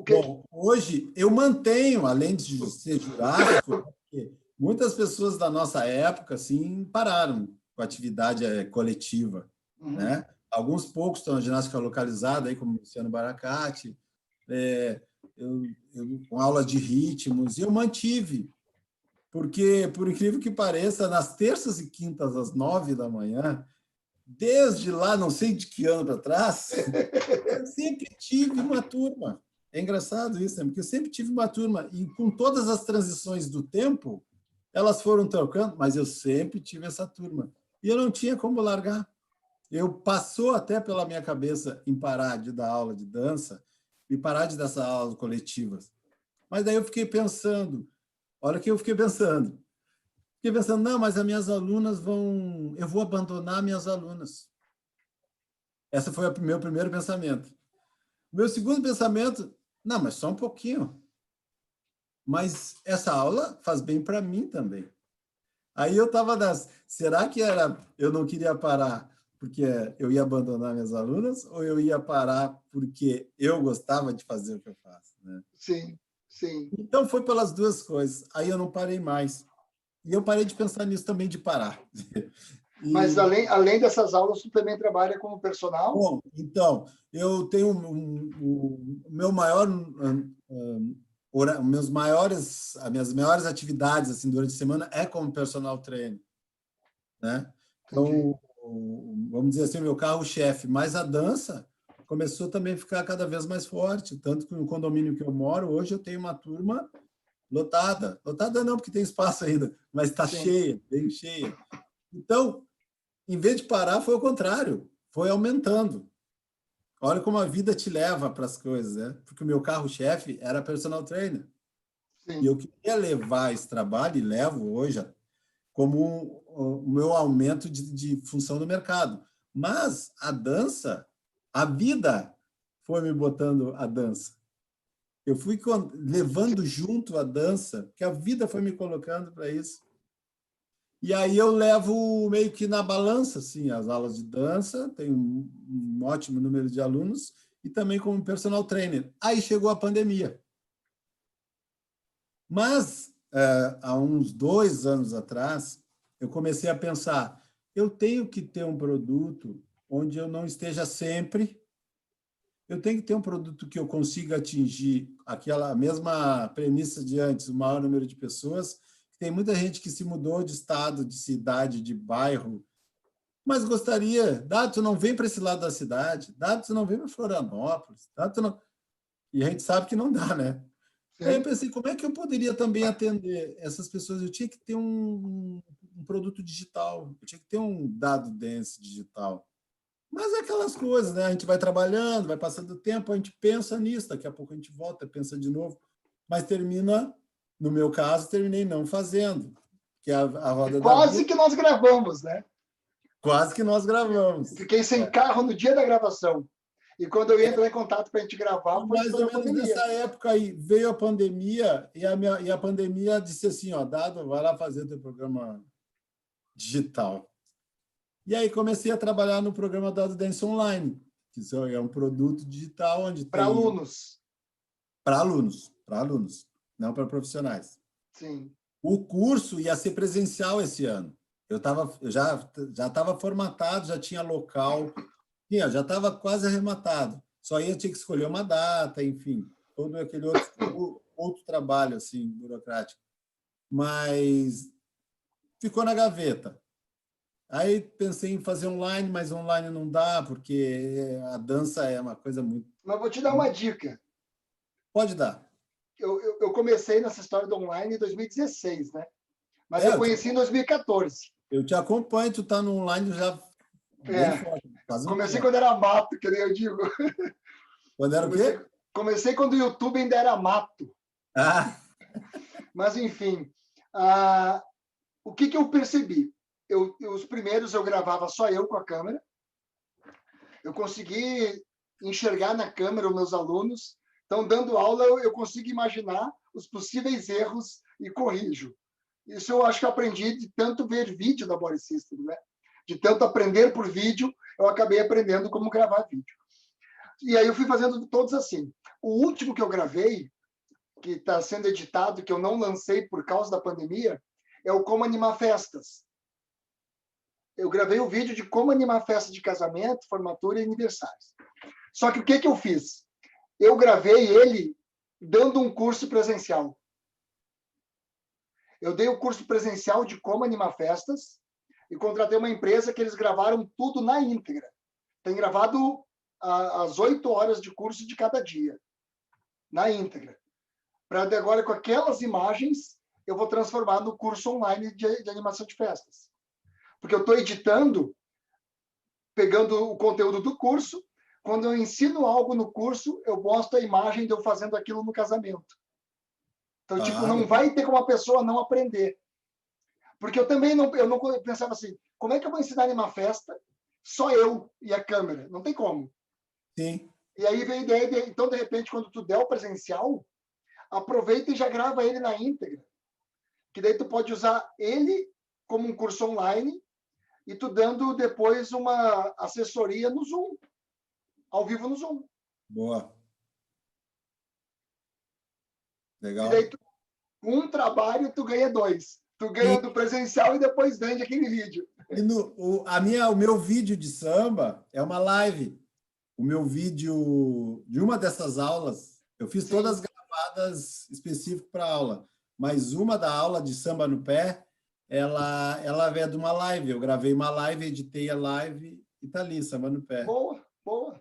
Bom, hoje eu mantenho, além de ser jurássico, porque muitas pessoas da nossa época assim, pararam com a atividade coletiva. Né? Alguns poucos estão na ginástica localizada, aí, como o Luciano Baracate, com aula de ritmos, e eu mantive, porque, por incrível que pareça, nas terças e quintas, às 9 da manhã, desde lá, não sei de que ano para trás, eu sempre tive uma turma. É engraçado isso, né? Porque eu sempre tive uma turma, e com todas as transições do tempo, elas foram trocando, mas eu sempre tive essa turma. E eu não tinha como largar. Eu passou até pela minha cabeça em parar de dar aula de dança e parar de dar essas aulas coletivas. Mas daí eu fiquei pensando, olha o que eu fiquei pensando. Fiquei pensando, não, mas as minhas alunas vão... Eu vou abandonar minhas alunas. Esse foi o meu primeiro pensamento. Meu segundo pensamento, não, mas só um pouquinho. Mas essa aula faz bem para mim também. Aí eu estava das... Será que era... Eu não queria parar porque eu ia abandonar minhas alunas ou eu ia parar porque eu gostava de fazer o que eu faço, né? Sim, sim. Então foi pelas duas coisas. Aí eu não parei mais. E eu parei de pensar nisso também, de parar. Mas E, além dessas aulas, tu também trabalha como personal? bom, então, eu tenho o meu maior, meus maiores, as minhas maiores atividades assim durante a semana é como personal trainer, né? Entendi. Então, vamos dizer assim, o meu carro-chefe, mas a dança começou também a ficar cada vez mais forte, tanto que no condomínio que eu moro, hoje eu tenho uma turma lotada. Lotada não, porque tem espaço ainda, mas está Sim. cheia, bem cheia. Então, em vez de parar, foi o contrário, foi aumentando. Olha como a vida te leva para as coisas, né? Porque o meu carro-chefe era personal trainer. E Sim. eu queria levar esse trabalho, e levo hoje, como o meu aumento de função no mercado. Mas a dança, a vida foi me botando a dança. Eu fui levando junto a dança, porque a vida foi me colocando para isso. E aí eu levo meio que na balança assim, as aulas de dança, tenho um ótimo número de alunos, e também como personal trainer. Aí chegou a pandemia. Mas, há uns 2 anos atrás, eu comecei a pensar, eu tenho que ter um produto onde eu não esteja sempre, eu tenho que ter um produto que eu consiga atingir aquela mesma premissa de antes, o maior número de pessoas. Tem muita gente que se mudou de estado, de cidade, de bairro, mas gostaria, dado tu não vem para esse lado da cidade, dado tu não vem para Florianópolis, dado tu não... E a gente sabe que não dá, né? Aí eu Sim. pensei, como é que eu poderia também atender essas pessoas? Eu tinha que ter um produto digital, eu tinha que ter um dado dance digital. Mas é aquelas coisas, né? A gente vai trabalhando, vai passando o tempo, a gente pensa nisso, daqui a pouco a gente volta, pensa de novo, mas termina, no meu caso, terminei não fazendo, que é a roda da Quase vida, que nós gravamos, né? quase que nós gravamos. Fiquei sem carro no dia da gravação. E quando eu ia entrar em contato para a gente gravar, E foi mais sobre ou a menos pandemia. nessa época aí veio a pandemia e a pandemia disse assim, ó, Dado, vai lá fazer teu programa digital. E aí comecei a trabalhar no programa Dado Dance Online, que é um produto digital onde Para tem alunos. para alunos, não para profissionais. Sim. O curso ia ser presencial esse ano. Eu já estava formatado, já tinha local, já estava quase arrematado. Só tinha que escolher uma data, enfim, todo aquele outro trabalho assim burocrático. Mas ficou na gaveta. Aí pensei em fazer online, mas online não dá, porque a dança é uma coisa muito. Mas vou te dar uma dica. Pode dar. Eu comecei nessa história do online em 2016, né? Mas É, eu conheci em 2014. eu te acompanho, tu está no online já bem É, forte, faz um comecei tempo. quando era mato, que nem eu digo. Quando era o Comecei, quê? comecei quando o YouTube ainda era mato. Ah, Mas, enfim, o que eu percebi? Os primeiros eu gravava só eu com a câmera. Eu consegui enxergar na câmera os meus alunos. Então, dando aula, eu consigo imaginar os possíveis erros e corrijo. Isso eu acho que eu aprendi de tanto ver vídeo da Body System, né? De tanto aprender por vídeo, eu acabei aprendendo como gravar vídeo. E aí eu fui fazendo todos assim. O último que eu gravei, que está sendo editado, que eu não lancei por causa da pandemia, é o Como Animar Festas. Eu gravei o vídeo de como animar festa de casamento, formatura e aniversários. Só que o que eu fiz? Eu gravei ele dando um curso presencial. Eu dei o curso presencial de como animar festas, e contratei uma empresa que eles gravaram tudo na íntegra. Tem gravado as 8 horas de curso de cada dia, na íntegra. Para agora, com aquelas imagens, eu vou transformar no curso online de animação de festas. Porque eu estou editando, pegando o conteúdo do curso. Quando eu ensino algo no curso, eu mostro a imagem de eu fazendo aquilo no casamento. Então, tipo, não vai ter como a pessoa não aprender. Porque eu também não pensava assim, como é que eu vou ensinar em uma festa só eu e a câmera? Não tem como. Sim. E aí veio a ideia, então, de repente, quando tu der o presencial, aproveita e já grava ele na íntegra. Que daí tu pode usar ele como um curso online e tu dando depois uma assessoria no Zoom, ao vivo no Zoom. Boa. Legal. E daí, com um trabalho, tu ganha 2. Tu ganha do presencial e depois vende aquele vídeo. E o meu vídeo de samba é uma live. O meu vídeo de uma dessas aulas, eu fiz todas gravadas específico para aula, mas uma da aula de samba no pé, ela é de uma live. Eu gravei uma live, editei a live e tá ali, samba no pé. Boa, boa.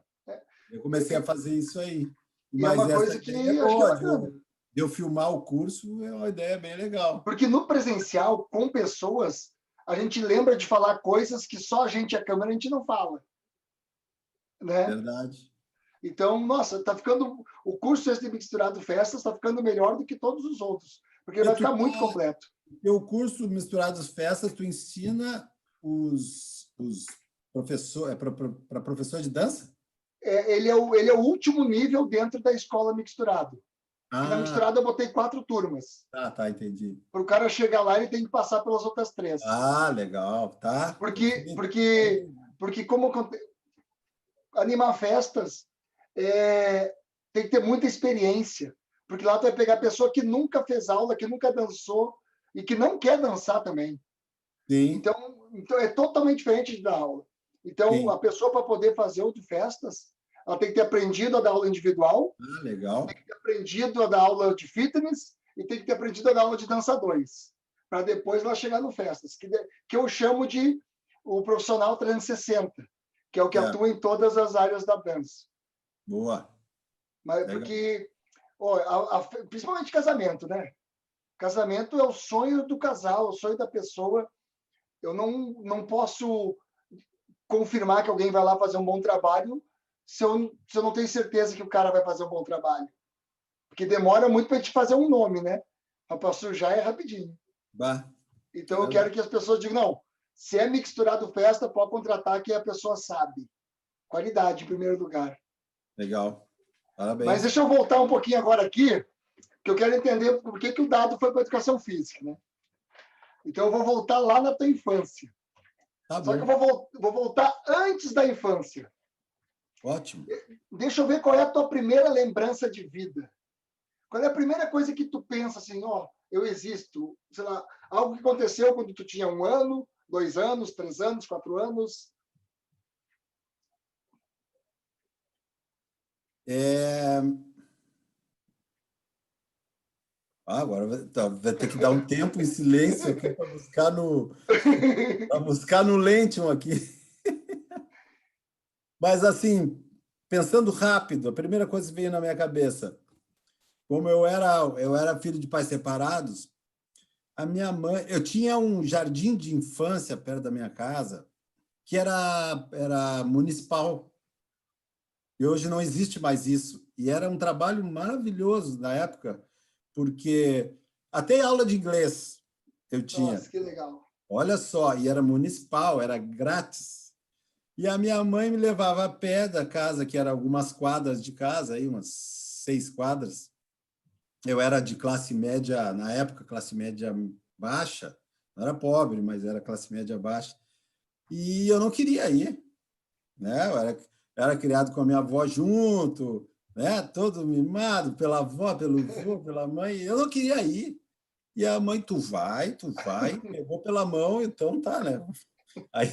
Eu comecei a fazer isso aí. E é uma coisa que acho que é bacana. De eu filmar o curso é uma ideia bem legal. Porque no presencial, com pessoas, a gente lembra de falar coisas que só a gente e a câmera a gente não fala. Né? Verdade. Então, nossa, tá ficando o curso esse de Misturado Festas está ficando melhor do que todos os outros, porque vai ficar muito completo. O curso Misturados Festas, tu ensina os professores, para professor de dança? Ele é o último nível dentro da escola Mixturado. Na Misturado eu botei 4 turmas. Tá, entendi. Para o cara chegar lá, ele tem que passar pelas outras 3. Legal, tá. Porque como animar festas tem que ter muita experiência, porque lá tu vai pegar a pessoa que nunca fez aula, que nunca dançou e que não quer dançar também. Sim. Então é totalmente diferente de dar aula. Então, sim, a pessoa, para poder fazer festas, ela tem que ter aprendido a dar aula individual, legal. Tem que ter aprendido a dar aula de fitness e tem que ter aprendido a dar aula de dançadores, para depois ela chegar no festas, que eu chamo de o profissional 360, que é o que atua em todas as áreas da dança. Boa. Mas porque, principalmente casamento, né? Casamento é o sonho do casal, o sonho da pessoa. Eu não posso confirmar que alguém vai lá fazer um bom trabalho se eu não tenho certeza que o cara vai fazer um bom trabalho. Porque demora muito para a gente fazer um nome, né? Para sujar é rapidinho. Então, eu quero que as pessoas digam, não, se é Mixturado Festa, pode contratar que a pessoa sabe. Qualidade, em primeiro lugar. Legal. Parabéns. Mas deixa eu voltar um pouquinho agora aqui, que eu quero entender por que o Dado foi para a educação física, né? Então, eu vou voltar lá na tua infância. Só que eu vou voltar antes da infância. Ótimo. Deixa eu ver qual é a tua primeira lembrança de vida. Qual é a primeira coisa que tu pensa assim, eu existo? Sei lá, algo que aconteceu quando tu tinha 1 ano, 2 anos, 3 anos, 4 anos? Agora vai ter que dar um tempo em silêncio aqui para buscar no Lentium aqui. Mas, assim, pensando rápido, a primeira coisa que veio na minha cabeça, como eu era filho de pais separados, a minha mãe... Eu tinha um jardim de infância perto da minha casa, que era municipal. E hoje não existe mais isso. E era um trabalho maravilhoso na época, porque até aula de inglês eu tinha. Nossa, que legal. Olha só, e era municipal, era grátis. E a minha mãe me levava a pé da casa, que era algumas quadras de casa, aí, umas 6 quadras. Eu era de classe média, na época, classe média baixa. Não era pobre, mas era classe média baixa. E eu não queria ir. Né? Eu era criado com a minha avó junto, né? Todo mimado pela avó, pelo avô, pela mãe. Eu não queria ir. E a mãe, tu vai, pegou pela mão, então tá, né? Aí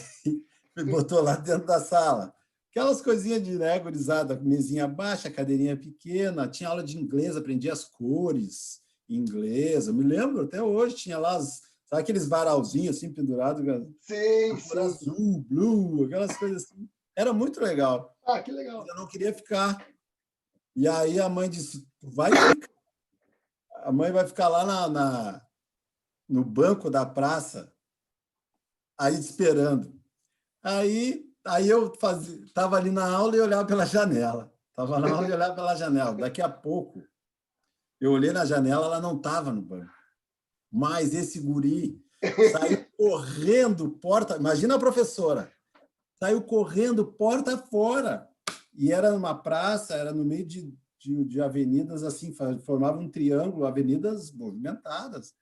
me botou lá dentro da sala. Aquelas coisinhas de, né, gurizada, mesinha baixa, cadeirinha pequena, tinha aula de inglês, aprendi as cores em inglês. Eu me lembro até hoje, tinha lá Sabe aqueles varalzinhos assim pendurados, Sim, cor azul, blue, aquelas coisas assim. Era muito legal. Ah, que legal. Eu não queria ficar. E aí a mãe disse, vai ficar. A mãe vai ficar lá no banco da praça, aí esperando. Aí eu estava ali na aula e olhava pela janela. Estava na aula e olhava pela janela. Daqui a pouco, eu olhei na janela, ela não estava no banco. Mas esse guri saiu correndo porta... Imagina a professora. Saiu correndo porta fora. E era numa praça, era no meio de avenidas assim, formava um triângulo, avenidas movimentadas.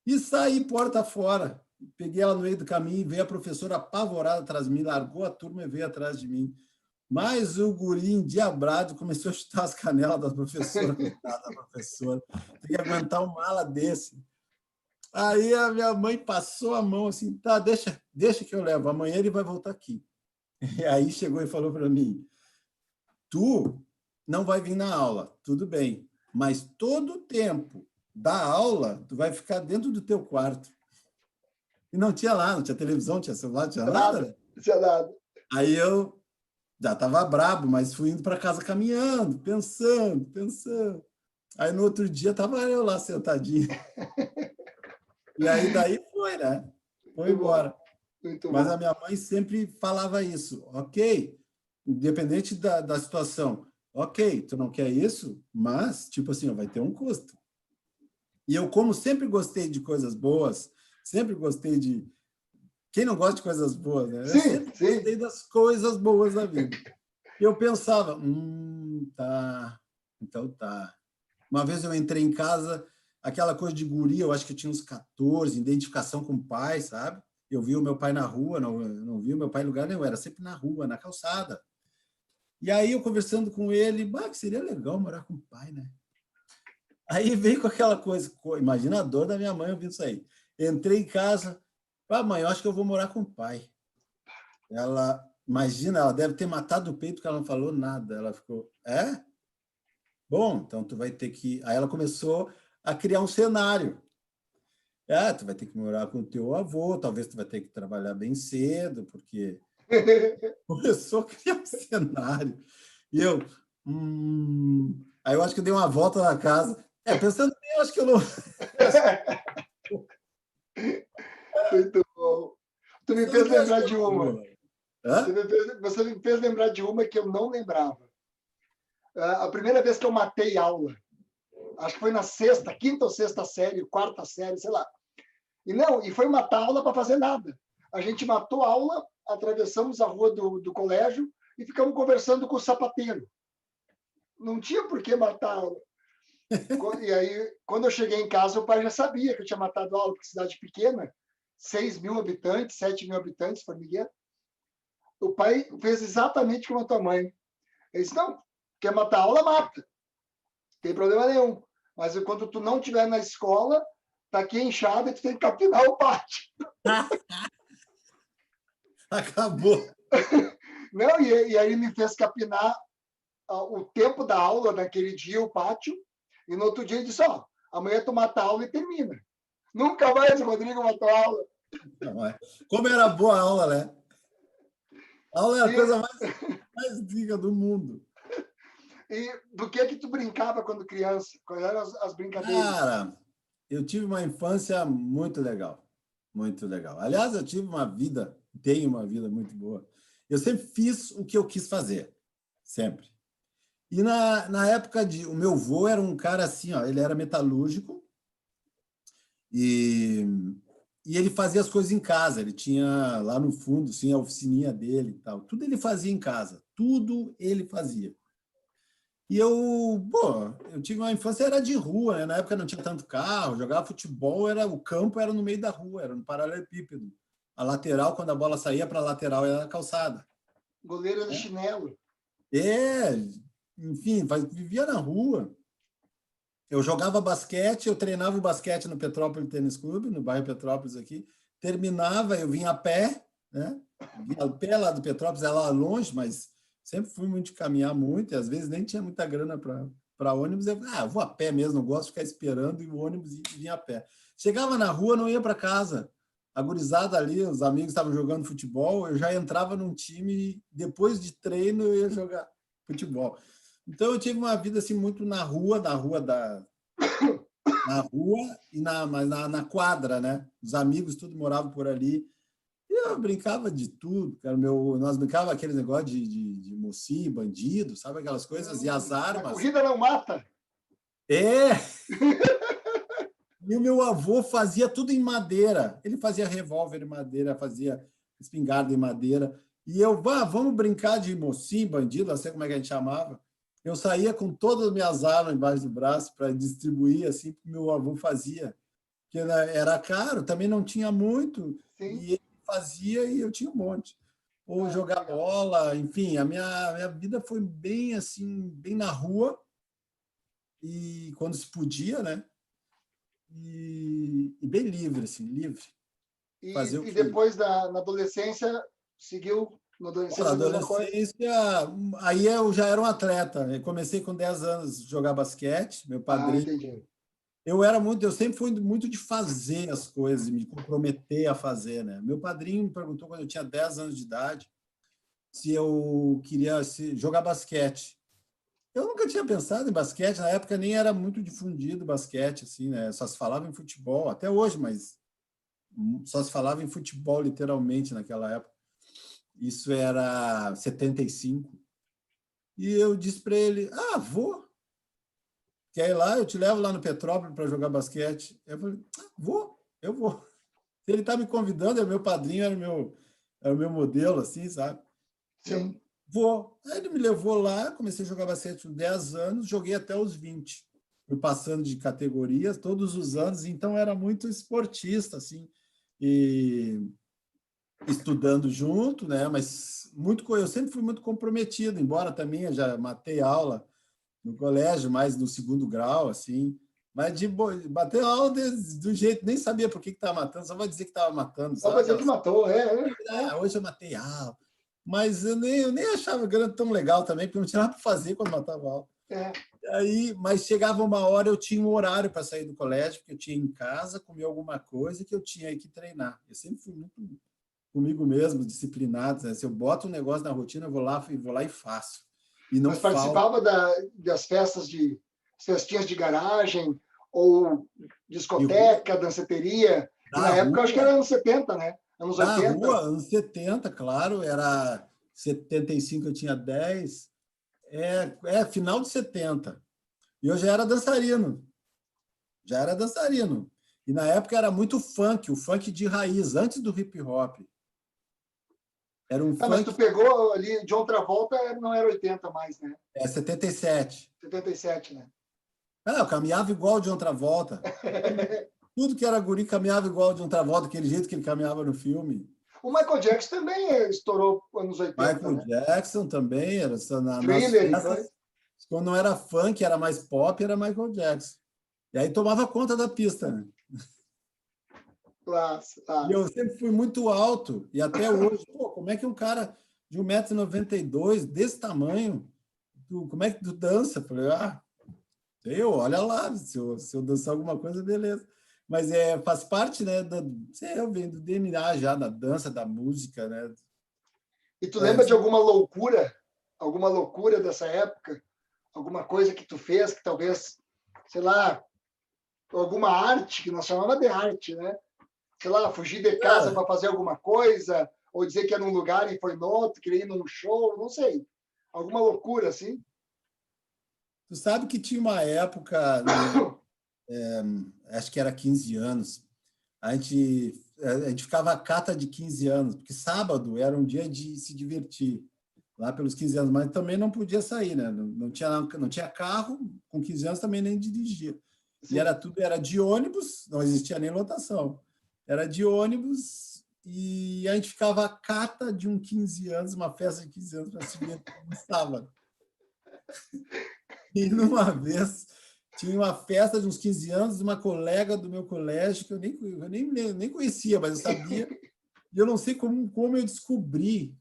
E saí porta fora. Peguei ela no meio do caminho e veio a professora apavorada atrás de mim, largou a turma e veio atrás de mim. Mas o guri endiabrado começou a chutar as canelas da professora, coitada da professora. Tem que aguentar um mala desse. Aí a minha mãe passou a mão assim, tá, deixa que eu levo, amanhã ele vai voltar aqui. E aí chegou e falou para mim, tu não vai vir na aula, tudo bem, mas todo o tempo da aula, tu vai ficar dentro do teu quarto. E não tinha lá, não tinha televisão, não tinha celular, não tinha nada. Né? Não tinha nada. Aí eu já estava brabo, mas fui indo para casa caminhando, pensando. Aí no outro dia estava eu lá sentadinho. E aí daí foi, né? Foi embora. Mas a minha mãe sempre falava isso, ok, independente da situação, ok, tu não quer isso, mas, tipo assim, vai ter um custo. E eu, como sempre gostei de coisas boas, sempre gostei de... Quem não gosta de coisas boas, né? Eu sempre gostei das coisas boas da vida. E eu pensava, tá, então tá. Uma vez eu entrei em casa, aquela coisa de guri, eu acho que eu tinha uns 14, identificação com o pai, sabe? Eu vi o meu pai na rua, não vi o meu pai em lugar nenhum, era sempre na rua, na calçada. E aí eu conversando com ele, que seria legal morar com o pai, né? Aí veio com aquela coisa, imagina a dor da minha mãe ouvindo isso aí. Entrei em casa, mãe, eu acho que eu vou morar com o pai. Ela, imagina, ela deve ter matado o peito porque ela não falou nada. Ela ficou, é? Bom, então tu vai ter que... Aí ela começou a criar um cenário. Tu vai ter que morar com o teu avô, talvez tu vai ter que trabalhar bem cedo, porque começou a criar um cenário. E eu, Aí eu acho que eu dei uma volta na casa. Pensando bem, eu acho que eu não... Muito bom. Tu me fez lembrar de uma. Você me fez lembrar de uma que eu não lembrava. A primeira vez que eu matei aula, acho que foi na quinta ou sexta série, quarta série, sei lá. E foi matar aula para fazer nada. A gente matou a aula, atravessamos a rua do colégio e ficamos conversando com o sapateiro. Não tinha por que matar a aula. E aí, quando eu cheguei em casa, o pai já sabia que eu tinha matado a aula, porque cidade pequena, 6.000 habitantes, 7.000 habitantes, Formigueiro. O pai fez exatamente como a tua mãe. Ele disse, não, quer matar a aula, mata. Não tem problema nenhum. Mas quando tu não estiver na escola, tá aqui a enxada e tu tem que capinar o pátio. Acabou. Não, e aí me fez capinar o tempo da aula, naquele dia, o pátio, e no outro dia ele disse, amanhã tu mata a aula e termina. Nunca mais o Rodrigo matou a aula. Não é. Como era boa a aula, né? A aula é a coisa mais rica do mundo. E do que tu brincava quando criança? Quais eram as brincadeiras? Cara, eu tive uma infância muito legal. Muito legal. Aliás, eu tive tenho uma vida muito boa. Eu sempre fiz o que eu quis fazer. Sempre. E na época o meu avô era um cara assim, ele era metalúrgico e ele fazia as coisas em casa. Ele tinha lá no fundo, assim, a oficininha dele e tal. Tudo ele fazia em casa. Tudo ele fazia. E eu tive uma infância, era de rua, né? Na época não tinha tanto carro, jogava futebol, o campo era no meio da rua, era no paralelepípedo. A lateral, quando a bola saía para a lateral, era na calçada. Goleiro de chinelo. Enfim, vivia na rua. Eu jogava basquete, eu treinava o basquete no Petrópolis Tênis Clube, no bairro Petrópolis aqui. Terminava, eu vinha a pé, né? Vinha a pé lá do Petrópolis, é lá longe, mas sempre fui muito de caminhar muito, e às vezes nem tinha muita grana para ônibus, eu vou a pé mesmo, não gosto de ficar esperando, e o ônibus vinha a pé. Chegava na rua, não ia para casa. A gurizada ali, os amigos estavam jogando futebol, eu já entrava num time e depois de treino eu ia jogar futebol. Então eu tive uma vida assim muito na rua e na quadra, né? Os amigos tudo moravam por ali. E eu brincava de tudo, cara. Nós brincava aquele negócio de mocinho, bandido, sabe aquelas coisas? E as armas. A corrida não mata. É! E o meu avô fazia tudo em madeira. Ele fazia revólver em madeira, fazia espingarda em madeira. E eu, vamos brincar de mocinho, bandido, não sei como é que a gente chamava. Eu saía com todas as minhas armas embaixo do braço para distribuir, assim, que meu avô fazia. Porque era caro, também não tinha muito. Sim. E ele fazia e eu tinha um monte. Ou jogar bola, enfim, a minha vida foi bem assim, bem na rua, e quando se podia, né? E bem livre, assim, livre. E depois na adolescência, seguiu na adolescência, na adolescência, aí eu já era um atleta. Eu comecei com 10 anos a jogar basquete, meu padrinho. Entendi. Eu sempre fui muito de fazer as coisas, me comprometer a fazer, né? Meu padrinho me perguntou quando eu tinha 10 anos de idade se eu queria jogar basquete. Eu nunca tinha pensado em basquete, na época nem era muito difundido basquete, assim, né? Só se falava em futebol, até hoje, mas só se falava em futebol literalmente naquela época. Isso era 75. E eu disse para ele, vou. Quer ir lá? Eu te levo lá no Petrópolis para jogar basquete. Eu falei, eu vou. Se ele está me convidando, é meu padrinho, era o meu modelo, assim, sabe? Sim. Vou. Aí ele me levou lá, comecei a jogar basquete com 10 anos, joguei até os 20. Fui passando de categorias todos os anos, então era muito esportista, assim, e estudando junto, né? Mas eu sempre fui muito comprometido, embora também eu já matei aula no colégio, mais no segundo grau, assim, mas bater aula do jeito, nem sabia por que estava matando, só vai dizer que estava matando. Só vai dizer que matou, hoje eu matei aula. Mas eu nem achava que era tão legal também, porque não tinha nada para fazer quando matava aula. Mas chegava uma hora, eu tinha um horário para sair do colégio, porque eu tinha em casa, comer alguma coisa que eu tinha que treinar. Eu sempre fui muito comigo mesmo, disciplinado. Né? Se eu boto um negócio na rotina, eu vou lá e faço. E não Mas participava das festinhas de garagem, ou discoteca, danceteria. Na época, acho que era anos 70, né? Anos 80. Rua, anos 70, claro. Era 75, eu tinha 10. Final de 70. E eu já era dançarino. E na época era muito funk, o funk de raiz, antes do hip hop. Era um funk... Mas tu pegou ali, John Travolta não era 80 mais, né? 77. 77, né? Eu caminhava igual o John Travolta. Tudo que era guri caminhava igual o John Travolta, aquele jeito que ele caminhava no filme. O Michael Jackson também estourou anos 80. Michael Jackson também, era Thriller, quando não era funk, era mais pop, era Michael Jackson. E aí tomava conta da pista, né? Claro. E eu sempre fui muito alto, e até hoje, como é que um cara de 1,92 m, desse tamanho, como é que tu dança? Eu falei, olha lá, se eu dançar alguma coisa, beleza. Mas faz parte, né, eu venho do DNA já, da dança, da música, né? E tu lembra de alguma loucura dessa época? Alguma coisa que tu fez que talvez, sei lá, alguma arte, que nós chamávamos de arte, né? Sei lá, fugir de casa para fazer alguma coisa, ou dizer que era num lugar e foi no outro, queria ir num show, não sei. Alguma loucura, assim? Tu sabe que tinha uma época, acho que era 15 anos, a gente ficava a cata de 15 anos, porque sábado era um dia de se divertir, lá pelos 15 anos, mas também não podia sair, né? Não tinha carro, com 15 anos também nem dirigia. Sim. E era de ônibus, não existia nem lotação. Era de ônibus e a gente ficava a cata de 15 anos, uma festa de 15 anos para se divertir no sábado. E numa vez tinha uma festa de uns 15 anos de uma colega do meu colégio que eu nem conhecia, mas eu sabia. E eu não sei como eu descobri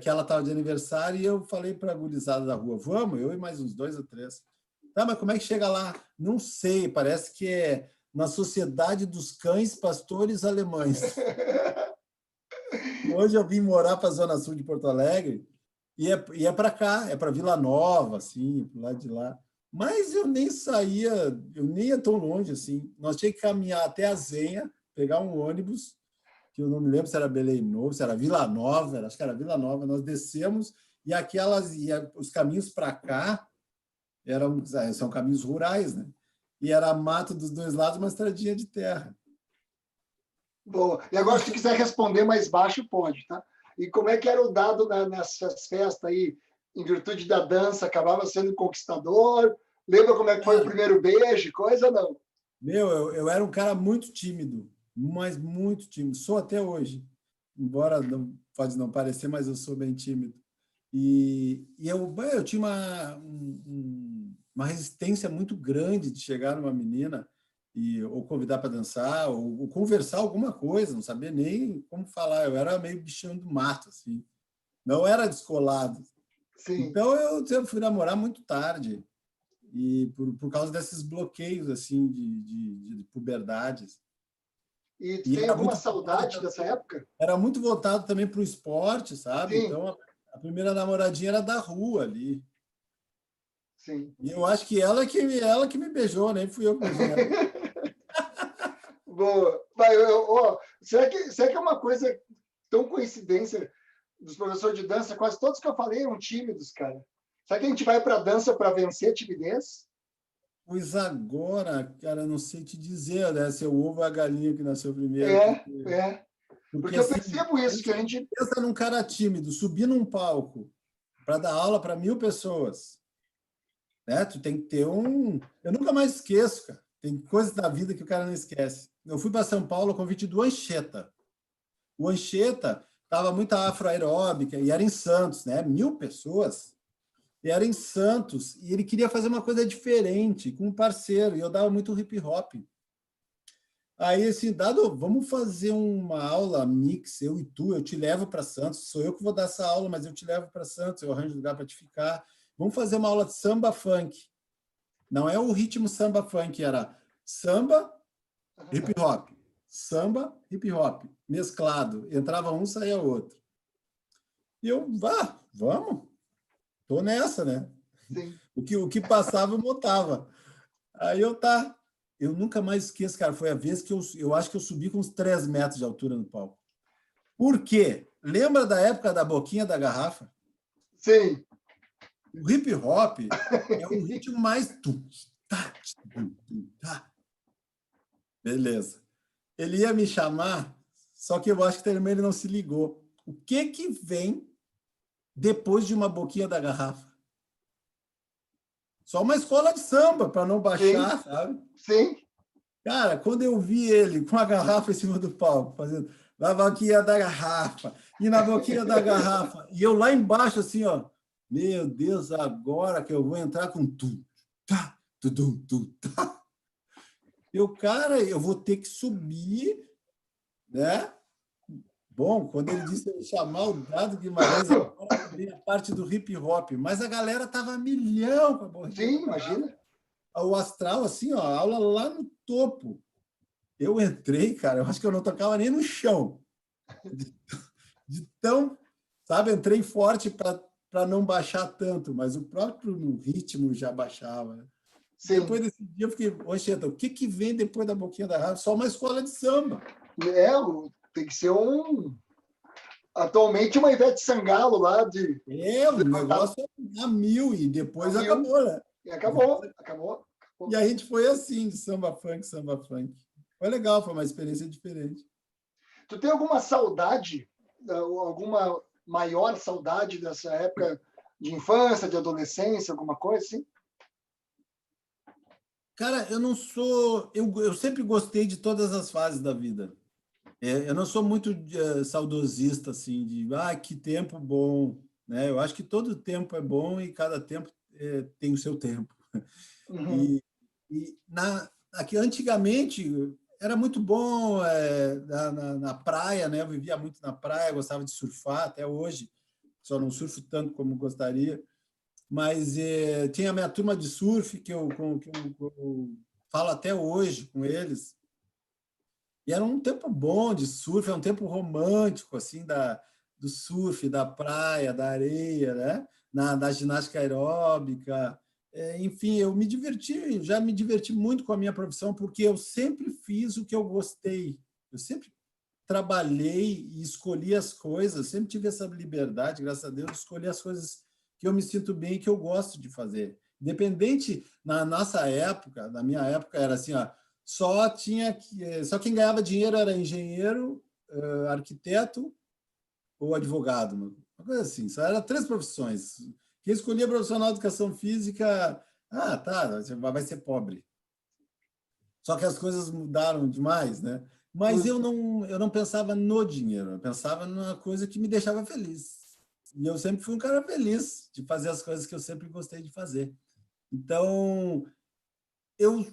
que ela estava de aniversário e eu falei para a gurizada da rua, vamos, eu e mais uns 2 ou 3. Tá, mas como é que chega lá? Não sei, parece que é na Sociedade dos Cães Pastores Alemães. Hoje eu vim morar para a Zona Sul de Porto Alegre e é para cá, é para Vila Nova, assim, pro lado de lá. Mas eu nem saía, eu nem ia tão longe assim. Nós tínhamos que caminhar até a Zenha, pegar um ônibus, que eu não me lembro se era Belém Novo, se era Vila Nova, acho que era Vila Nova. Nós descemos e os caminhos para cá são caminhos rurais, né? E era mato dos 2 lados, uma estradinha de terra. Boa. E agora, se quiser responder mais baixo, pode, tá? E como é que era o dado nessas festas aí, em virtude da dança, acabava sendo conquistador? Lembra como é que foi o primeiro beijo, coisa não? Eu era um cara muito tímido, mas muito tímido. Sou até hoje, embora pode não parecer, mas eu sou bem tímido. E eu tinha uma resistência muito grande de chegar numa menina ou convidar para dançar, ou conversar alguma coisa, não sabia nem como falar. Eu era meio bichinho do mato, assim. Não era descolado. Sim. Então, eu fui namorar muito tarde, e por causa desses bloqueios assim de puberdades. E tem alguma saudade dessa época? Era muito voltado também para o esporte, sabe? Sim. Então, a primeira namoradinha era da rua ali. Sim. E eu acho que ela que me beijou, nem fui eu que beijei ela. Boa. Será que é uma coisa tão coincidência dos professores de dança? Quase todos que eu falei eram tímidos, cara. Será que a gente vai para a dança para vencer a timidez? Pois agora, não sei te dizer, né? Se é o ovo ou a galinha que nasceu primeiro. Porque eu percebo isso, que a gente... Pensa num cara tímido, subir num palco para dar aula para 1000 pessoas. Né? Tu tem que ter um... Eu nunca mais esqueço, cara. Tem coisas da vida que o cara não esquece. Eu fui para São Paulo a convite do Anchieta. O Anchieta estava muito afroaeróbica e era em Santos, né? 1000 pessoas. E era em Santos. E ele queria fazer uma coisa diferente com um parceiro. E eu dava muito hip hop. Aí, assim, vamos fazer uma aula mix, eu e tu, eu te levo para Santos. Sou eu que vou dar essa aula, mas eu te levo para Santos, eu arranjo lugar para te ficar. Vamos fazer uma aula de samba funk. Não é o ritmo samba funk, era samba, hip hop. Samba, hip hop, mesclado. Entrava um, saía outro. E eu, vamos. Tô nessa, né? Sim. O que passava, eu montava. Aí eu nunca mais esqueço, cara. Foi a vez que eu acho que eu subi com uns 3 metros de altura no palco. Por quê? Lembra da época da boquinha da garrafa? Sim. O hip hop é um ritmo mais... Beleza. Ele ia me chamar, só que eu acho que também ele não se ligou. O que vem depois de uma boquinha da garrafa? Só uma escola de samba, para não baixar, Sim. sabe? Sim. Cara, quando eu vi ele com a garrafa em cima do palco, fazendo na boquinha da garrafa, e na boquinha da garrafa, e eu lá embaixo, assim, ó, meu Deus, agora que eu vou entrar com tudo. Tá, tudo, tá. Cara, eu vou ter que subir, né? Bom, quando ele disse eu chamar o Dado Guimarães, agora vem a parte do hip hop, mas a galera tava a milhão com a borrinha. Sim, imagina. O astral, assim, ó, a aula lá no topo. Eu entrei, cara, eu acho que eu não tocava nem no chão. De tão, sabe, entrei forte para não baixar tanto, mas o próprio ritmo já baixava. Né? Depois desse dia eu fiquei, Oxenta, o que vem depois da boquinha da rádio? Só uma escola de samba. Tem que ser atualmente uma Ivete Sangalo lá de... O negócio é a 1000 e depois acabou, né? E acabou. E a gente foi assim, de samba funk. Foi legal, foi uma experiência diferente. Tu tem alguma saudade, alguma maior saudade dessa época de infância, de adolescência, alguma coisa assim? Cara, eu não sou... Eu sempre gostei de todas as fases da vida. Eu não sou muito saudosista, assim, de que tempo bom. Né? Eu acho que todo tempo é bom e cada tempo tem o seu tempo. Uhum. Aqui, antigamente, era muito bom na praia, né? Eu vivia muito na praia, gostava de surfar até hoje, só não surfo tanto como gostaria, mas tinha a minha turma de surf que eu falo até hoje com eles. E era um tempo bom de surf, é um tempo romântico, assim, do surf, da praia, da areia, né? Da ginástica aeróbica. Enfim, já me diverti muito com a minha profissão, porque eu sempre fiz o que eu gostei. Eu sempre trabalhei e escolhi as coisas, sempre tive essa liberdade, graças a Deus, de escolher as coisas que eu me sinto bem e que eu gosto de fazer. Independente, na nossa época, na minha época, era assim, ó, só quem ganhava dinheiro era engenheiro, arquiteto ou advogado, uma coisa assim. Só eram 3 profissões. Quem escolhia profissional de educação física, tá, vai ser pobre. Só que as coisas mudaram demais, né? Mas eu não pensava no dinheiro, eu pensava numa coisa que me deixava feliz. E eu sempre fui um cara feliz de fazer as coisas que eu sempre gostei de fazer. Então, eu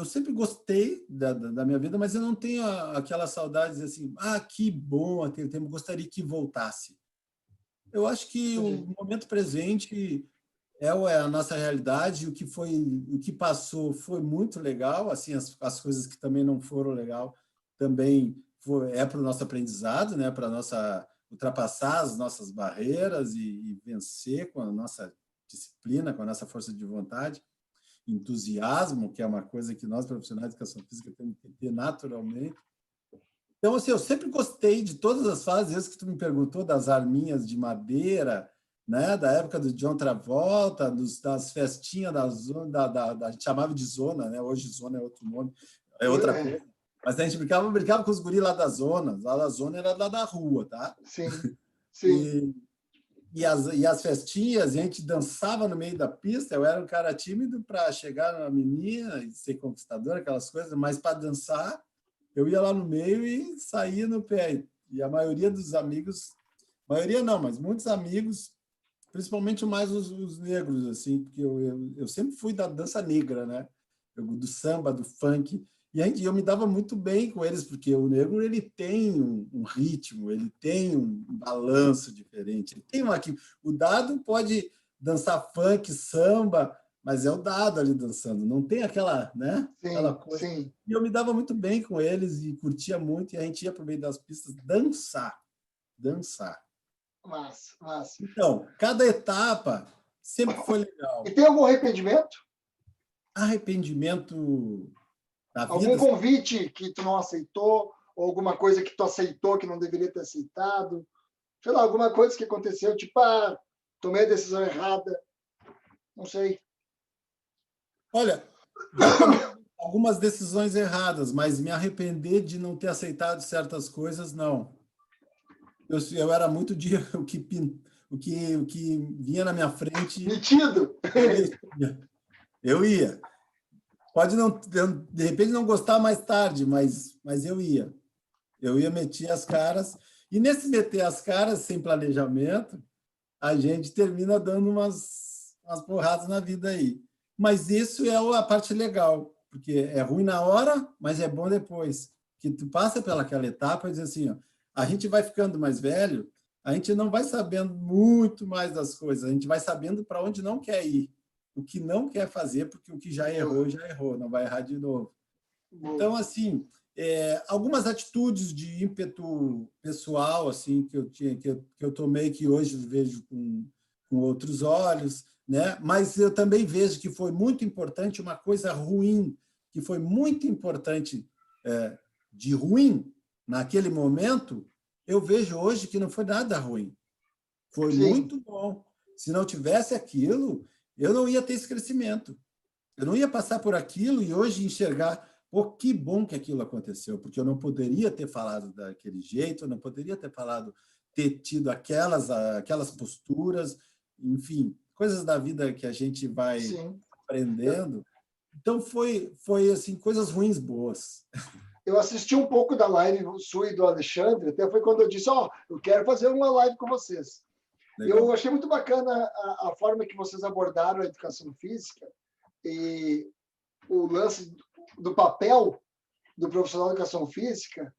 sempre gostei da minha vida, mas eu não tenho aquela saudade de dizer assim, que bom aquele tempo, gostaria que voltasse. Eu acho que o momento presente é a nossa realidade, o que passou foi muito legal, assim, as coisas que também não foram legal também para o nosso aprendizado, né, para nossa ultrapassar as nossas barreiras e vencer com a nossa disciplina, com a nossa força de vontade, entusiasmo, que é uma coisa que nós profissionais de educação física temos que ter naturalmente. Então, assim, eu sempre gostei de todas as fases, isso que tu me perguntou, das arminhas de madeira, né? Da época do John Travolta, das festinhas da zona, a gente chamava de zona, né? Hoje zona é outro nome, é outra coisa. Mas a gente brincava com os guris lá da zona. Lá da zona era lá da rua, tá? Sim, sim. E as festinhas, a gente dançava no meio da pista. Eu era um cara tímido para chegar na menina e ser conquistador, aquelas coisas, mas para dançar, eu ia lá no meio e saía no pé. E a maioria dos amigos, maioria não, mas muitos amigos, principalmente mais os negros, assim, porque eu sempre fui da dança negra, né? Do samba, do funk. E eu me dava muito bem com eles, porque o negro ele tem um ritmo, ele tem um balanço diferente. Ele tem o dado pode dançar funk, samba, mas é o dado ali dançando, não tem aquela, né? Aquela coisa. Sim. E eu me dava muito bem com eles e curtia muito, e a gente ia para o meio das pistas dançar. Massa. Então, cada etapa sempre foi legal. E tem algum arrependimento? Arrependimento da vida? Algum convite que tu não aceitou? Ou alguma coisa que tu aceitou que não deveria ter aceitado? Sei lá, alguma coisa que aconteceu, tipo, tomei a decisão errada. Não sei. Olha, já tomei algumas decisões erradas, mas me arrepender de não ter aceitado certas coisas, não. Eu era muito de o que vinha na minha frente. Metido! Eu ia. Pode não, de repente não gostar mais tarde, mas eu ia. Eu ia meter as caras. E nesse meter as caras, sem planejamento, a gente termina dando umas porradas na vida aí. Mas isso é a parte legal, porque é ruim na hora, mas é bom depois. Que tu passa pelaquela etapa e diz assim, ó, a gente vai ficando mais velho, a gente não vai sabendo muito mais das coisas, a gente vai sabendo para onde não quer ir, o que não quer fazer, porque o que já errou, não vai errar de novo. Então, assim, algumas atitudes de ímpeto pessoal assim que eu tomei, que hoje vejo com outros olhos, né? Mas eu também vejo que foi muito importante uma coisa ruim, que foi muito importante de ruim naquele momento, eu vejo hoje que não foi nada ruim. Foi muito bom. Se não tivesse aquilo, eu não ia ter esse crescimento. Eu não ia passar por aquilo e hoje enxergar, que bom que aquilo aconteceu, porque eu não poderia ter falado daquele jeito, eu não poderia ter tido aquelas posturas, enfim, coisas da vida que a gente vai aprendendo. Então, foi assim, coisas ruins boas. Eu assisti um pouco da live sua e do Alexandre, até foi quando eu disse, eu quero fazer uma live com vocês. Legal. Eu achei muito bacana a forma que vocês abordaram a educação física e o lance do papel do profissional de educação física,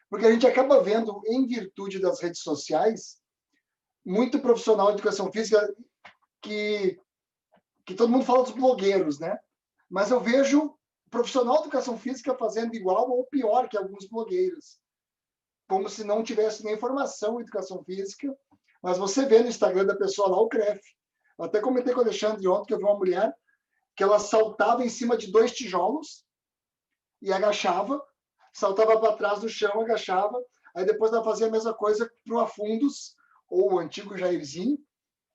porque a gente acaba vendo, em virtude das redes sociais, muito profissional de educação física que todo mundo fala dos blogueiros, né? Mas eu vejo profissional de educação física fazendo igual ou pior que alguns blogueiros, como se não tivesse nem formação em educação física, mas você vê no Instagram da pessoa lá o CREF. Eu até comentei com o Alexandre ontem que eu vi uma mulher que ela saltava em cima de 2 tijolos e agachava, saltava para trás do chão, agachava, aí depois ela fazia a mesma coisa para o Afundos, ou o antigo Jairzinho,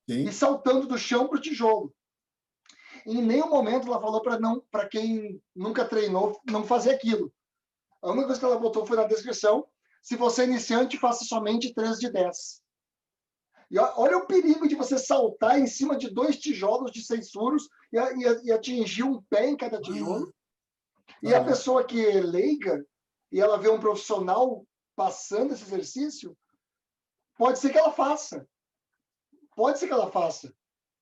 Sim. e saltando do chão para o tijolo. Em nenhum momento ela falou para quem nunca treinou não fazer aquilo. A única coisa que ela botou foi na descrição: se você é iniciante, faça somente 3 de 10. E olha o perigo de você saltar em cima de 2 tijolos de 6 furos e atingir um pé em cada tijolo. E a pessoa que é leiga e ela vê um profissional passando esse exercício, pode ser que ela faça. Pode ser que ela faça.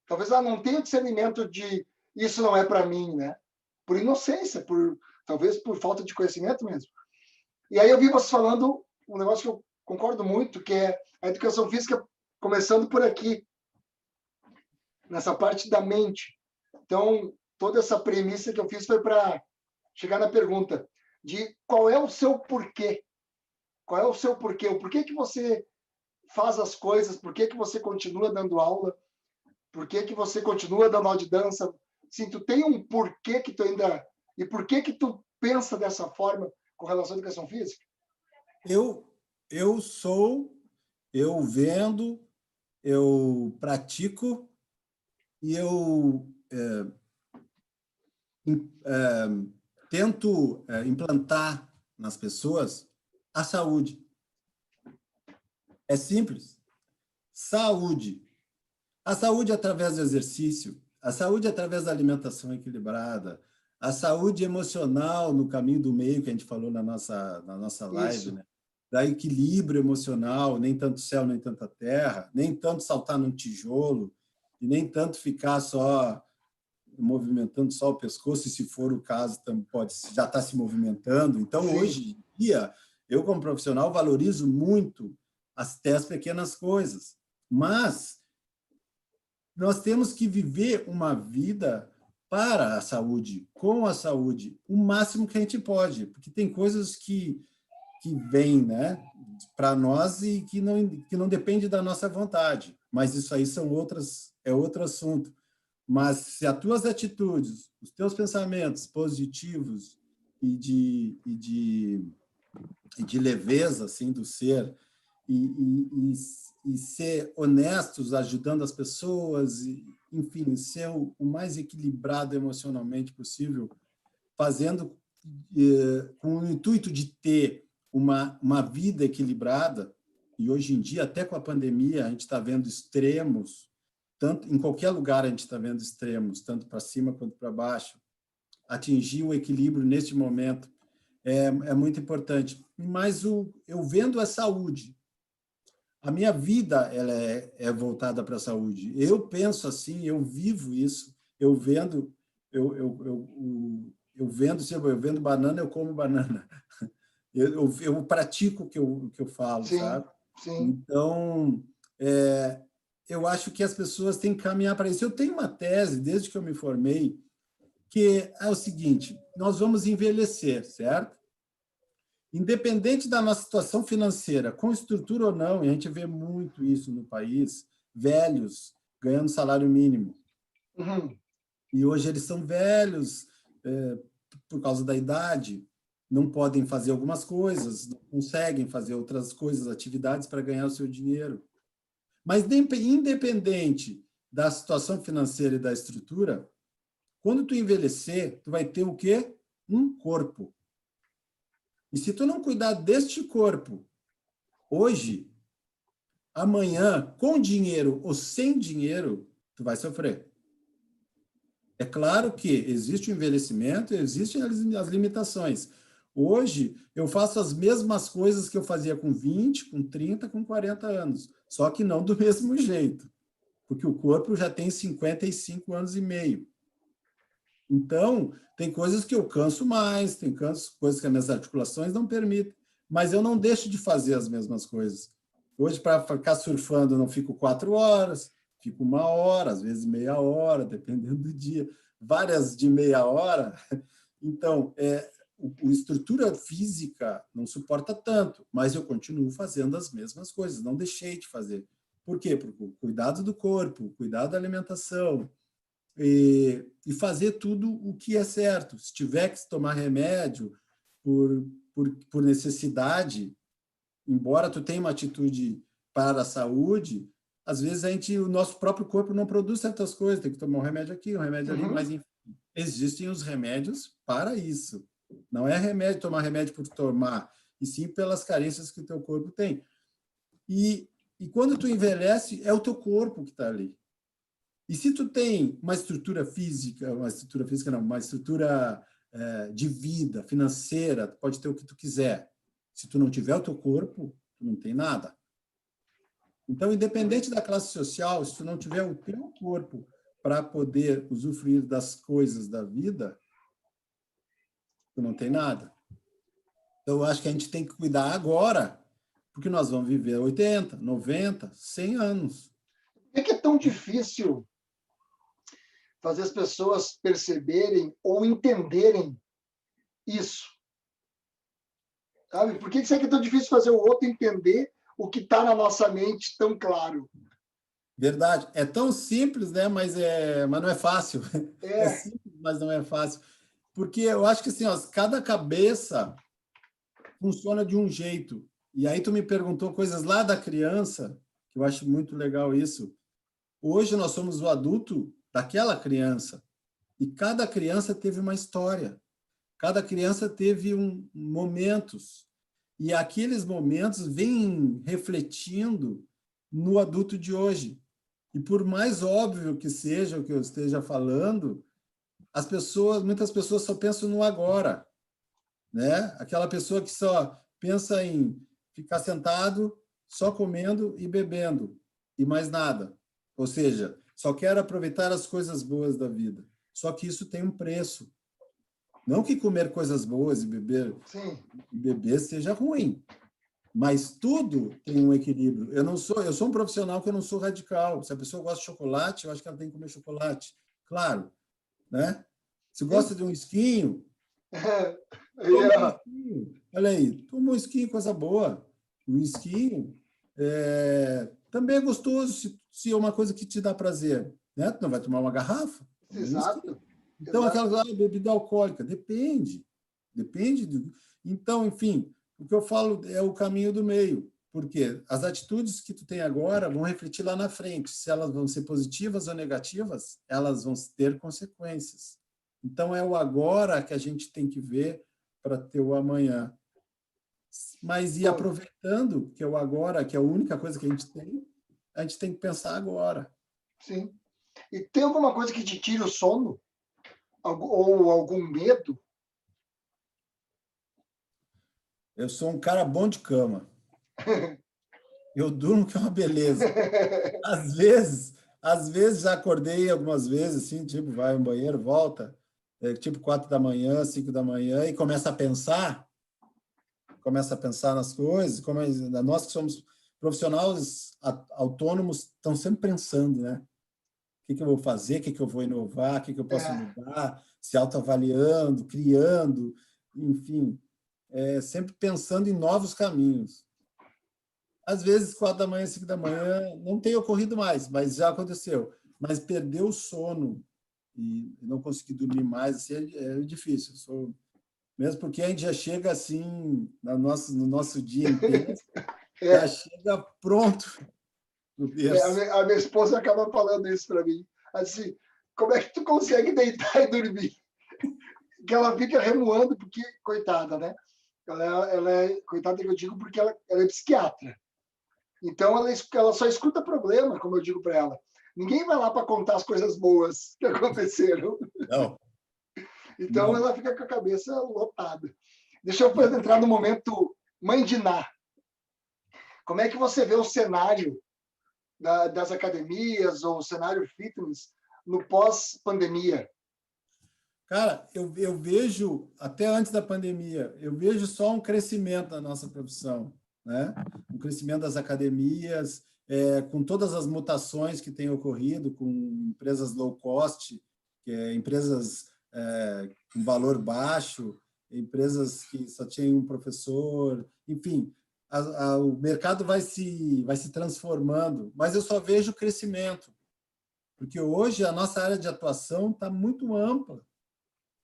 Talvez ela não tenha o discernimento de isso não é para mim, né? Por inocência, talvez por falta de conhecimento mesmo. E aí eu vi você falando um negócio que eu concordo muito, que é a educação física começando por aqui, nessa parte da mente. Então, toda essa premissa que eu fiz foi para chegar na pergunta de qual é o seu porquê. Qual é o seu porquê? O porquê que você faz as coisas? Por que você continua dando aula? Por que você continua dando aula de dança? Sim, tu tem um porquê que tu ainda... E por que tu pensa dessa forma com relação à educação física? Eu vendo, eu pratico e eu tento implantar nas pessoas a saúde. É simples. Saúde. A saúde através do exercício, a saúde através da alimentação equilibrada, a saúde emocional no caminho do meio, que a gente falou na nossa live, né? Da equilíbrio emocional, nem tanto céu, nem tanta terra, nem tanto saltar num tijolo, e nem tanto ficar só movimentando só o pescoço, e se for o caso, pode já estar se movimentando. Então, Sim. Hoje em dia, eu, como profissional, valorizo muito até as pequenas coisas, mas nós temos que viver uma vida para a saúde, com a saúde, o máximo que a gente pode, porque tem coisas que vêm, né, para nós e que não depende da nossa vontade, mas isso aí é outro assunto. Mas se as tuas atitudes, os teus pensamentos positivos e de leveza assim do ser e ser honestos, ajudando as pessoas, enfim, ser o mais equilibrado emocionalmente possível, fazendo com o intuito de ter uma vida equilibrada. E hoje em dia, até com a pandemia, a gente está vendo extremos, tanto em qualquer lugar a gente está vendo extremos, tanto para cima quanto para baixo. Atingir o equilíbrio neste momento é muito importante. Mas eu vendo a saúde, a minha vida ela é voltada para a saúde. Eu penso assim, eu vivo isso. Eu vendo, eu vendo banana, eu como banana. Eu pratico o que eu falo, Sim, sabe? sim. Então, eu acho que as pessoas têm que caminhar para isso. Eu tenho uma tese, desde que eu me formei, que é o seguinte: nós vamos envelhecer, certo? Independente da nossa situação financeira, com estrutura ou não, e a gente vê muito isso no país, velhos ganhando salário mínimo. Uhum. E hoje eles são velhos por causa da idade, não podem fazer algumas coisas, não conseguem fazer outras coisas, atividades para ganhar o seu dinheiro. Mas independente da situação financeira e da estrutura, quando tu envelhecer, tu vai ter o quê? Um corpo. E se tu não cuidar deste corpo, hoje, amanhã, com dinheiro ou sem dinheiro, tu vai sofrer. É claro que existe o envelhecimento, existem as limitações. Hoje, eu faço as mesmas coisas que eu fazia com 20, com 30, com 40 anos, só que não do mesmo jeito, porque o corpo já tem 55 anos e meio. Então, tem coisas que eu canso mais, tem coisas que as minhas articulações não permitem, mas eu não deixo de fazer as mesmas coisas. Hoje, para ficar surfando, eu não fico 4 horas, fico 1 hora, às vezes meia hora, dependendo do dia. Várias de meia hora. Então, a estrutura física não suporta tanto, mas eu continuo fazendo as mesmas coisas, não deixei de fazer. Por quê? Porque o cuidado do corpo, o cuidado da alimentação, e fazer tudo o que é certo. Se tiver que tomar remédio por necessidade, embora tu tenha uma atitude para a saúde, às vezes o nosso próprio corpo não produz certas coisas, tem que tomar um remédio aqui, um remédio ali, mas enfim, existem os remédios para isso. Não é tomar remédio por tomar, e sim pelas carências que o teu corpo tem. E quando tu envelhece, é o teu corpo que está ali. E se tu tem uma estrutura de vida, financeira, tu pode ter o que tu quiser. Se tu não tiver o teu corpo, tu não tem nada. Então, independente da classe social, se tu não tiver o teu corpo para poder usufruir das coisas da vida, tu não tem nada. Então, eu acho que a gente tem que cuidar agora, porque nós vamos viver 80, 90, 100 anos. Por que é tão difícil fazer as pessoas perceberem ou entenderem isso? Sabe? Por que é tão difícil fazer o outro entender o que está na nossa mente tão claro? Verdade. É tão simples, né? Mas não é fácil. É simples, mas não é fácil. Porque eu acho que assim, ó, cada cabeça funciona de um jeito. E aí tu me perguntou coisas lá da criança, que eu acho muito legal isso. Hoje nós somos o adulto daquela criança. E cada criança teve uma história. Cada criança teve momentos. E aqueles momentos vêm refletindo no adulto de hoje. E por mais óbvio que seja o que eu esteja falando, muitas pessoas só pensam no agora, né? Aquela pessoa que só pensa em ficar sentado, só comendo e bebendo, e mais nada. Ou seja, só quer aproveitar as coisas boas da vida. Só que isso tem um preço. Não que comer coisas boas e beber seja ruim, mas tudo tem um equilíbrio. Eu sou um profissional que eu não sou radical. Se a pessoa gosta de chocolate, eu acho que ela tem que comer chocolate. Claro, né? Se gosta de um esquinho, toma um esquinho. Olha aí, toma um esquinho, coisa boa. O esquinho também é gostoso se é uma coisa que te dá prazer, né? Tu não vai tomar uma garrafa? Exato. Então, aquela bebida alcoólica, depende. Então, enfim, o que eu falo é o caminho do meio, porque as atitudes que tu tem agora vão refletir lá na frente. Se elas vão ser positivas ou negativas, elas vão ter consequências. Então, é o agora que a gente tem que ver para ter o amanhã. Mas ir aproveitando que é o agora, que é a única coisa que a gente tem que pensar agora. Sim. E tem alguma coisa que te tira o sono? Ou algum medo? Eu sou um cara bom de cama. Eu durmo que é uma beleza. Às vezes já acordei algumas vezes, assim, tipo, vai no banheiro, volta, tipo 4 da manhã, 5 da manhã, e começa a pensar nas coisas, nós que somos profissionais autônomos, estão sempre pensando, né? O que eu vou fazer, o que eu vou inovar, o que eu posso mudar, se autoavaliando, criando, enfim, sempre pensando em novos caminhos. Às vezes, 4 da manhã, 5 da manhã, não tem ocorrido mais, mas já aconteceu. Mas perder o sono e não conseguir dormir mais assim, é difícil. Mesmo porque a gente já chega assim, no nosso dia inteiro, já chega pronto. A minha esposa acaba falando isso para mim. Assim, como é que tu consegue deitar e dormir? Que ela fica remoando, porque, coitada, né? Ela é coitada que eu digo porque ela é psiquiatra. Então, ela só escuta problema, como eu digo para ela. Ninguém vai lá para contar as coisas boas que aconteceram. Não. Então, ela fica com a cabeça lotada. Deixa eu entrar no momento Mãe de Ná. Como é que você vê o cenário das academias ou o cenário fitness no pós-pandemia? Cara, eu vejo, até antes da pandemia, eu vejo só um crescimento da nossa profissão, né? Um crescimento das academias, com todas as mutações que têm ocorrido, com empresas low cost, empresas com valor baixo, empresas que só têm um professor, enfim, o mercado vai se transformando, mas eu só vejo crescimento, porque hoje a nossa área de atuação está muito ampla.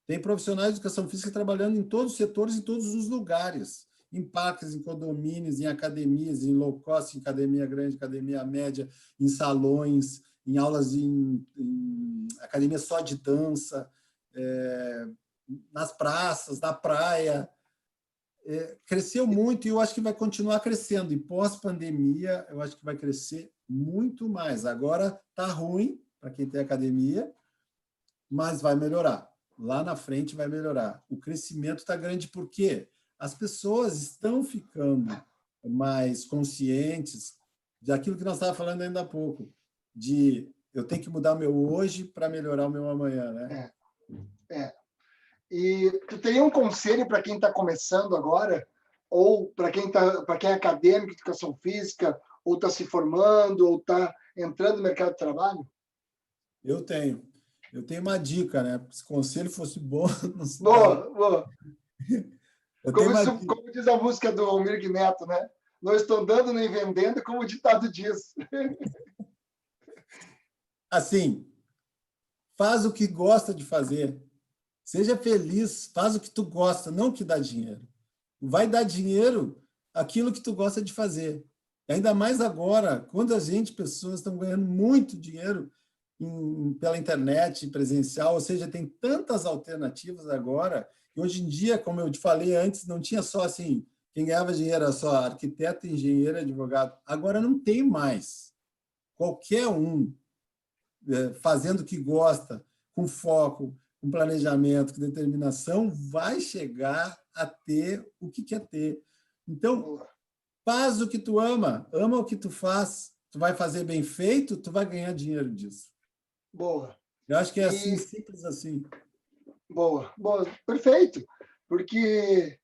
Tem profissionais de educação física trabalhando em todos os setores, em todos os lugares, em parques, em condomínios, em academias, em low cost, em academia grande, academia média, em salões, em aulas em academia só de dança, nas praças, na praia. Cresceu muito e eu acho que vai continuar crescendo. E pós-pandemia, eu acho que vai crescer muito mais. Agora está ruim para quem tem academia, mas vai melhorar. Lá na frente vai melhorar. O crescimento está grande porque as pessoas estão ficando mais conscientes daquilo que nós estávamos falando ainda há pouco, de eu tenho que mudar o meu hoje para melhorar o meu amanhã, né? E tu teria um conselho para quem está começando agora, ou para quem é acadêmico de educação física, ou está se formando, ou está entrando no mercado de trabalho? Eu tenho uma dica, né? Se o conselho fosse bom, não sei. Boa. Como diz a música do Almir Neto, né? Não estou dando nem vendendo, como o ditado diz. Assim, faz o que gosta de fazer. Seja feliz, faz o que tu gosta, não o que dá dinheiro. Vai dar dinheiro aquilo que tu gosta de fazer. E ainda mais agora, quando pessoas estão ganhando muito dinheiro pela internet presencial, ou seja, tem tantas alternativas agora, e hoje em dia, como eu te falei antes, não tinha só assim, quem ganhava dinheiro era só arquiteto, engenheiro, advogado. Agora não tem mais. Qualquer um fazendo o que gosta, com foco, com planejamento, com determinação, vai chegar a ter o que quer ter. Então, faz o que tu ama o que tu faz, tu vai fazer bem feito, tu vai ganhar dinheiro disso. Boa. Eu acho que é assim, simples assim. Boa, perfeito. Porque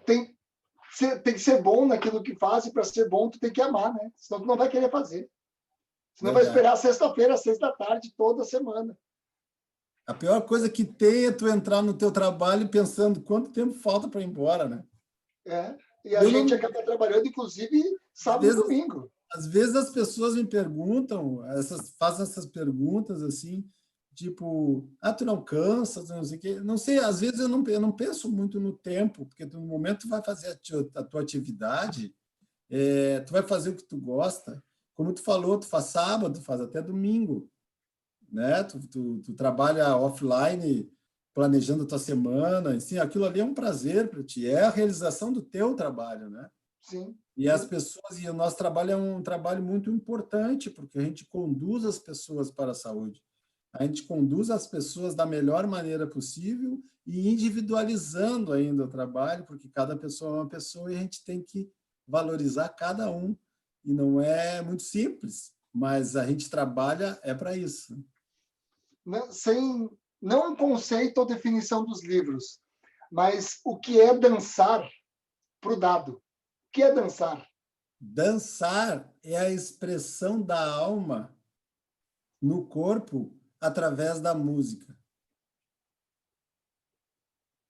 tem que ser bom naquilo que faz, e para ser bom tu tem que amar, né? Senão tu não vai querer fazer. Senão vai esperar sexta-feira, 6 da tarde, toda semana. A pior coisa que tem é tu entrar no teu trabalho pensando quanto tempo falta para ir embora, né? E a gente acaba trabalhando, inclusive, sábado e domingo. Às vezes as pessoas me perguntam, fazem essas perguntas assim, tipo, tu não cansa, não sei o quê. Não sei, às vezes eu não penso muito no tempo, porque no momento tu vai fazer a tua atividade, tu vai fazer o que tu gosta. Como tu falou, tu faz sábado, tu faz até domingo, né? Tu trabalha offline, planejando a tua semana, assim, aquilo ali é um prazer para ti, é a realização do teu trabalho, né? Sim. E as pessoas, e o nosso trabalho é um trabalho muito importante, porque a gente conduz as pessoas para a saúde. A gente conduz as pessoas da melhor maneira possível e individualizando ainda o trabalho, porque cada pessoa é uma pessoa e a gente tem que valorizar cada um. E não é muito simples, mas a gente trabalha para isso. Não um conceito ou definição dos livros, mas o que é dançar para o dado. O que é dançar? Dançar é a expressão da alma no corpo através da música.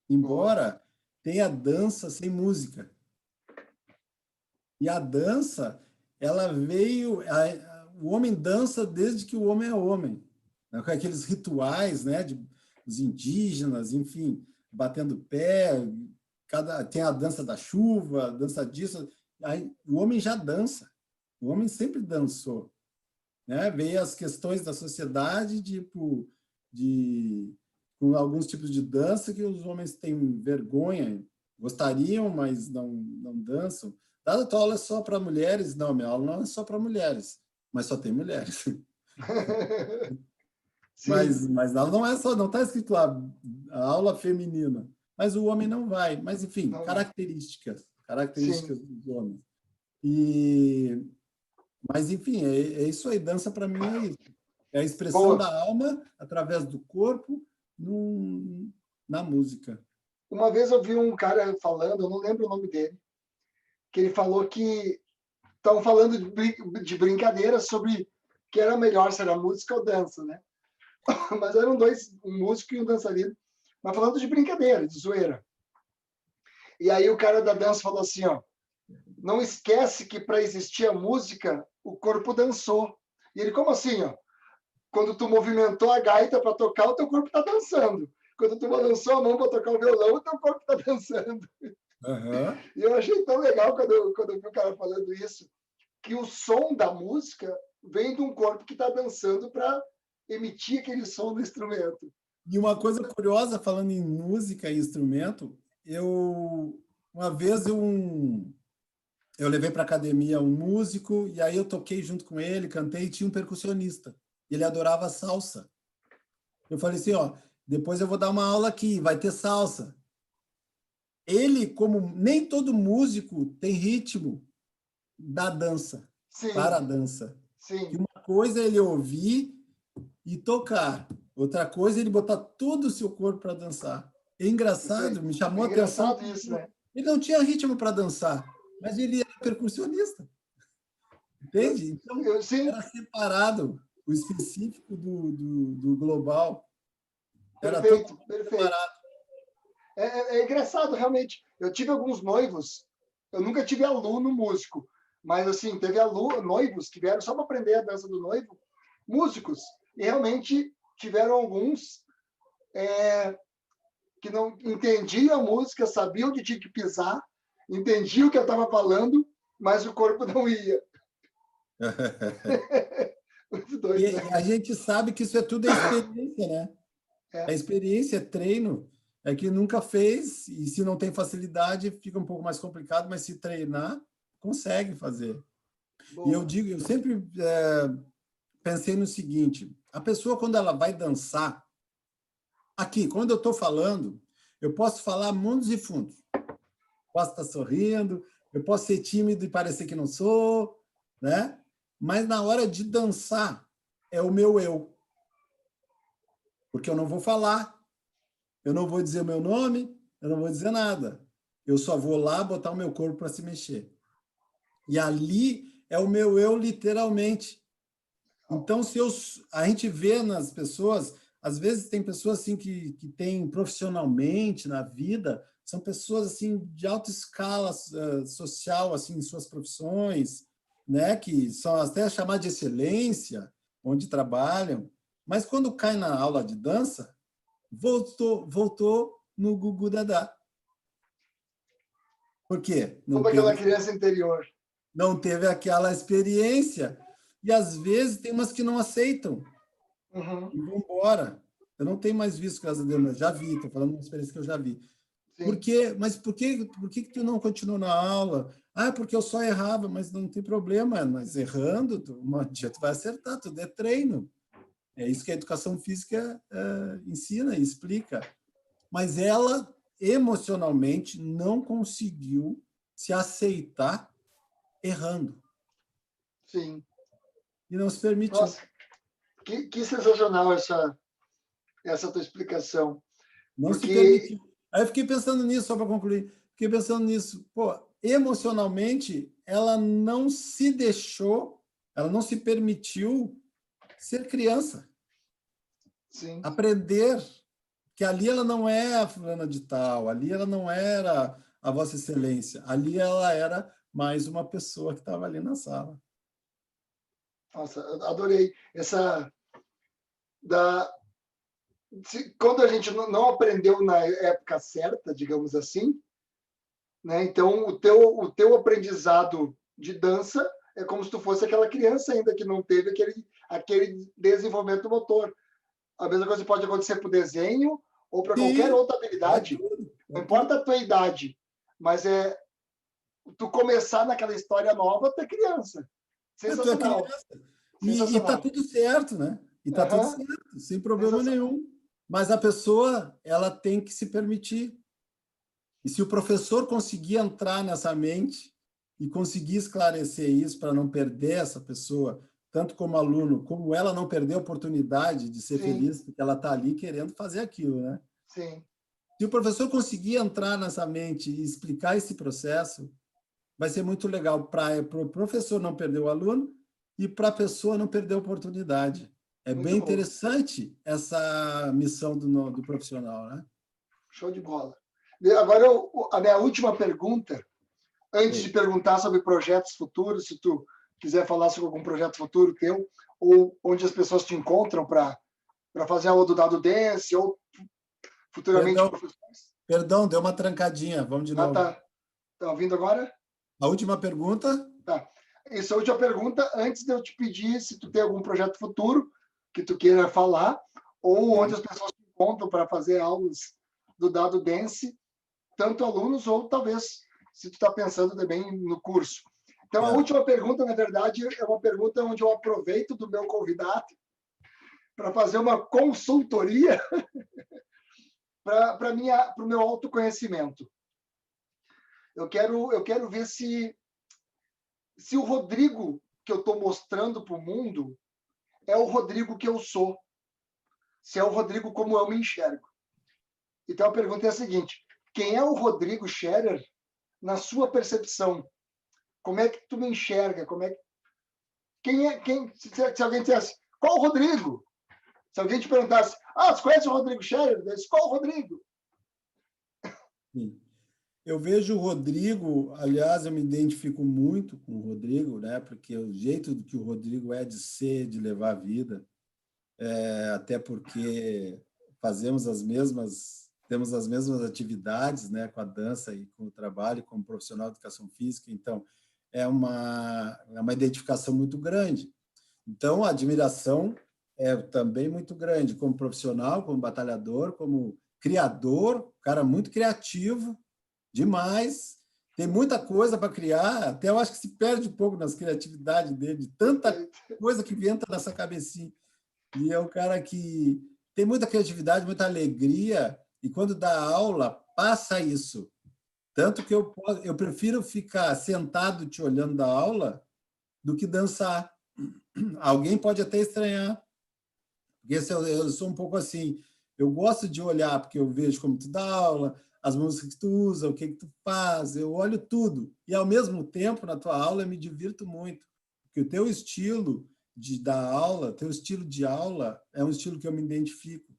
Embora tenha dança sem música. E a dança, ela veio... O homem dança desde que o homem é homem. Com aqueles rituais, né, dos indígenas, enfim, batendo pé, tem a dança da chuva, a dança disso. Aí, o homem já dança. O homem sempre dançou. Né? Veio as questões da sociedade, tipo, com alguns tipos de dança que os homens têm vergonha, gostariam, mas não dançam. A tua aula é só para mulheres? Não, minha aula não é só para mulheres, mas só tem mulheres. Mas ela não é só, não está escrito lá, a aula feminina. Mas o homem não vai. Mas, enfim, características dos homens. Mas, enfim, é isso aí. Dança, para mim, é isso. É a expressão da alma através do corpo na música. Uma vez eu vi um cara falando, eu não lembro o nome dele, que ele falou que estavam falando de brincadeira sobre que era melhor, se era música ou dança, né? Mas eram dois, um músico e um dançarino, mas falando de brincadeira, de zoeira. E aí o cara da dança falou assim, ó, não esquece que para existir a música, o corpo dançou. E ele, como assim, ó? Quando tu movimentou a gaita para tocar, o teu corpo está dançando. Quando tu balançou a mão para tocar o violão, o teu corpo está dançando. Uhum. E eu achei tão legal quando eu vi o cara falando isso, que o som da música vem de um corpo que está dançando para emitir aquele som do instrumento. E uma coisa curiosa, falando em música e instrumento, uma vez eu levei para a academia um músico, e aí eu toquei junto com ele, cantei, e tinha um percussionista. Ele adorava salsa. Eu falei assim, ó, depois eu vou dar uma aula aqui, vai ter salsa. Ele, como nem todo músico tem ritmo da dança, Sim, para a dança. sim. Que uma coisa é ele ouvir e tocar, outra coisa é ele botar todo o seu corpo para dançar. É engraçado, me chamou a atenção. Engraçado isso, né? Ele não tinha ritmo para dançar, mas ele era percussionista. Entende? Então, Sim. era separado o específico do global. Era Perfeito, todo perfeito. separado. É engraçado, realmente. Eu tive alguns noivos, eu nunca tive aluno músico, mas assim, teve noivos que vieram só para aprender a dança do noivo, músicos, e realmente tiveram alguns que não entendiam a música, sabiam onde tinha que pisar, entendiam o que eu estava falando, mas o corpo não ia. Muito doido, né? E a gente sabe que isso é tudo experiência, né? É. A experiência, treino, é que nunca fez, e se não tem facilidade, fica um pouco mais complicado, mas se treinar, consegue fazer. Boa. E eu sempre pensei no seguinte, a pessoa, quando ela vai dançar, aqui, quando eu estou falando, eu posso falar mundos e fundos. Posso estar sorrindo, eu posso ser tímido e parecer que não sou, né? Mas na hora de dançar, é o meu eu. Porque eu não vou falar, eu não vou dizer o meu nome, eu não vou dizer nada. Eu só vou lá botar o meu corpo para se mexer. E ali é o meu eu, literalmente. Então, a gente vê nas pessoas, às vezes tem pessoas assim que têm profissionalmente na vida, são pessoas assim de alta escala social, assim, em suas profissões, né, que são até chamadas de excelência, onde trabalham, mas quando cai na aula de dança, voltou no Gugu Dadá. Por quê? Como aquela criança interior. Não teve aquela experiência. E, às vezes, tem umas que não aceitam. Uhum. E vão embora. Eu não tenho mais visto, graças a Deus, mas já vi. Estou falando de uma experiência que eu já vi. Por quê? Mas por que tu não continuou na aula? Ah, porque eu só errava, mas não tem problema. Mas errando, um dia tu vai acertar, tudo é treino. É isso que a educação física ensina e explica. Mas ela, emocionalmente, não conseguiu se aceitar errando. Sim. E não se permitiu. Nossa, que sensacional essa tua explicação. Não se permitiu. Aí eu fiquei pensando nisso, só para concluir. Fiquei pensando nisso. Pô, emocionalmente, ela não se deixou, ela não se permitiu ser criança. Sim. Aprender que ali ela não é a fulana de tal, ali ela não era a Vossa Excelência, ali ela era mais uma pessoa que estava ali na sala. Nossa, adorei. Quando a gente não aprendeu na época certa, digamos assim, né? Então o teu aprendizado de dança é como se tu fosse aquela criança ainda que não teve aquele desenvolvimento motor. A mesma coisa pode acontecer para o desenho ou para qualquer outra habilidade. Não importa a tua idade, mas tu começar naquela história nova, tu é criança. Sensacional. E tá tudo certo, né? E tá tudo certo, sem problema nenhum. Mas a pessoa, ela tem que se permitir. E se o professor conseguir entrar nessa mente e conseguir esclarecer isso para não perder essa pessoa tanto como aluno, como ela não perder a oportunidade de ser Sim. feliz, porque ela está ali querendo fazer aquilo, né? Sim. Se o professor conseguir entrar nessa mente e explicar esse processo, vai ser muito legal para o professor não perder o aluno e para a pessoa não perder a oportunidade. É Muito bem bom. interessante essa missão do profissional, né? Show de bola. Agora, a minha última pergunta, antes de perguntar sobre projetos futuros, se tu quiser falar sobre algum projeto futuro teu, ou onde as pessoas te encontram para fazer aula do Dado Dance, ou futuramente professores. Perdão, deu uma trancadinha. Vamos de novo. Tá. Tá ouvindo agora? A última pergunta? Tá. Essa é a última pergunta, antes de eu te pedir se tu tem algum projeto futuro que tu queira falar, ou onde as pessoas te encontram para fazer aulas do Dado Dance, tanto alunos ou talvez se tu está pensando também no curso. Então, a última pergunta, na verdade, é uma pergunta onde eu aproveito do meu convidado para fazer uma consultoria para o meu autoconhecimento. Eu quero ver se o Rodrigo que eu estou mostrando para o mundo é o Rodrigo que eu sou, se é o Rodrigo como eu me enxergo. Então, a pergunta é a seguinte: quem é o Rodrigo Scherer na sua percepção? Como é que tu me enxerga? Se alguém dissesse, qual o Rodrigo? Se alguém te perguntasse, você conhece o Rodrigo Scherer? Eu disse, qual o Rodrigo? Sim. Eu vejo o Rodrigo, aliás, eu me identifico muito com o Rodrigo, né? Porque o jeito que o Rodrigo é de ser, de levar a vida, até porque temos as mesmas atividades, né? Com a dança e com o trabalho como profissional de educação física, então é uma identificação muito grande. Então, a admiração é também muito grande como profissional, como batalhador, como criador, cara muito criativo, demais, tem muita coisa para criar, até eu acho que se perde um pouco nas criatividades dele, de tanta coisa que entra nessa cabecinha. E é um cara que tem muita criatividade, muita alegria, e quando dá aula, passa isso. Tanto que eu prefiro ficar sentado te olhando da aula do que dançar. Alguém pode até estranhar, porque eu sou um pouco assim, eu gosto de olhar, porque eu vejo como tu dá aula, as músicas que tu usa, o que tu faz, eu olho tudo. E, ao mesmo tempo, na tua aula, eu me divirto muito, porque o teu estilo de dar aula, teu estilo de aula é um estilo que eu me identifico.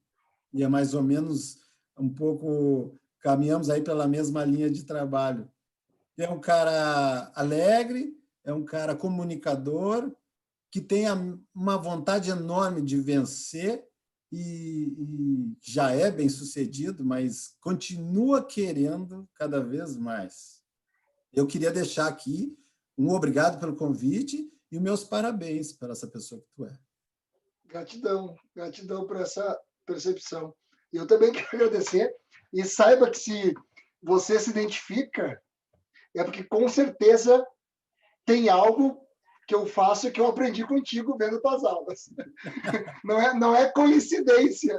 E é mais ou menos um pouco, caminhamos aí pela mesma linha de trabalho. É um cara alegre, é um cara comunicador, que tem uma vontade enorme de vencer e já é bem-sucedido, mas continua querendo cada vez mais. Eu queria deixar aqui um obrigado pelo convite e meus parabéns para essa pessoa que tu é. Gratidão por essa percepção. Eu também quero agradecer e saiba que se você se identifica, é porque com certeza tem algo que eu faço que eu aprendi contigo vendo tuas aulas. Não é coincidência.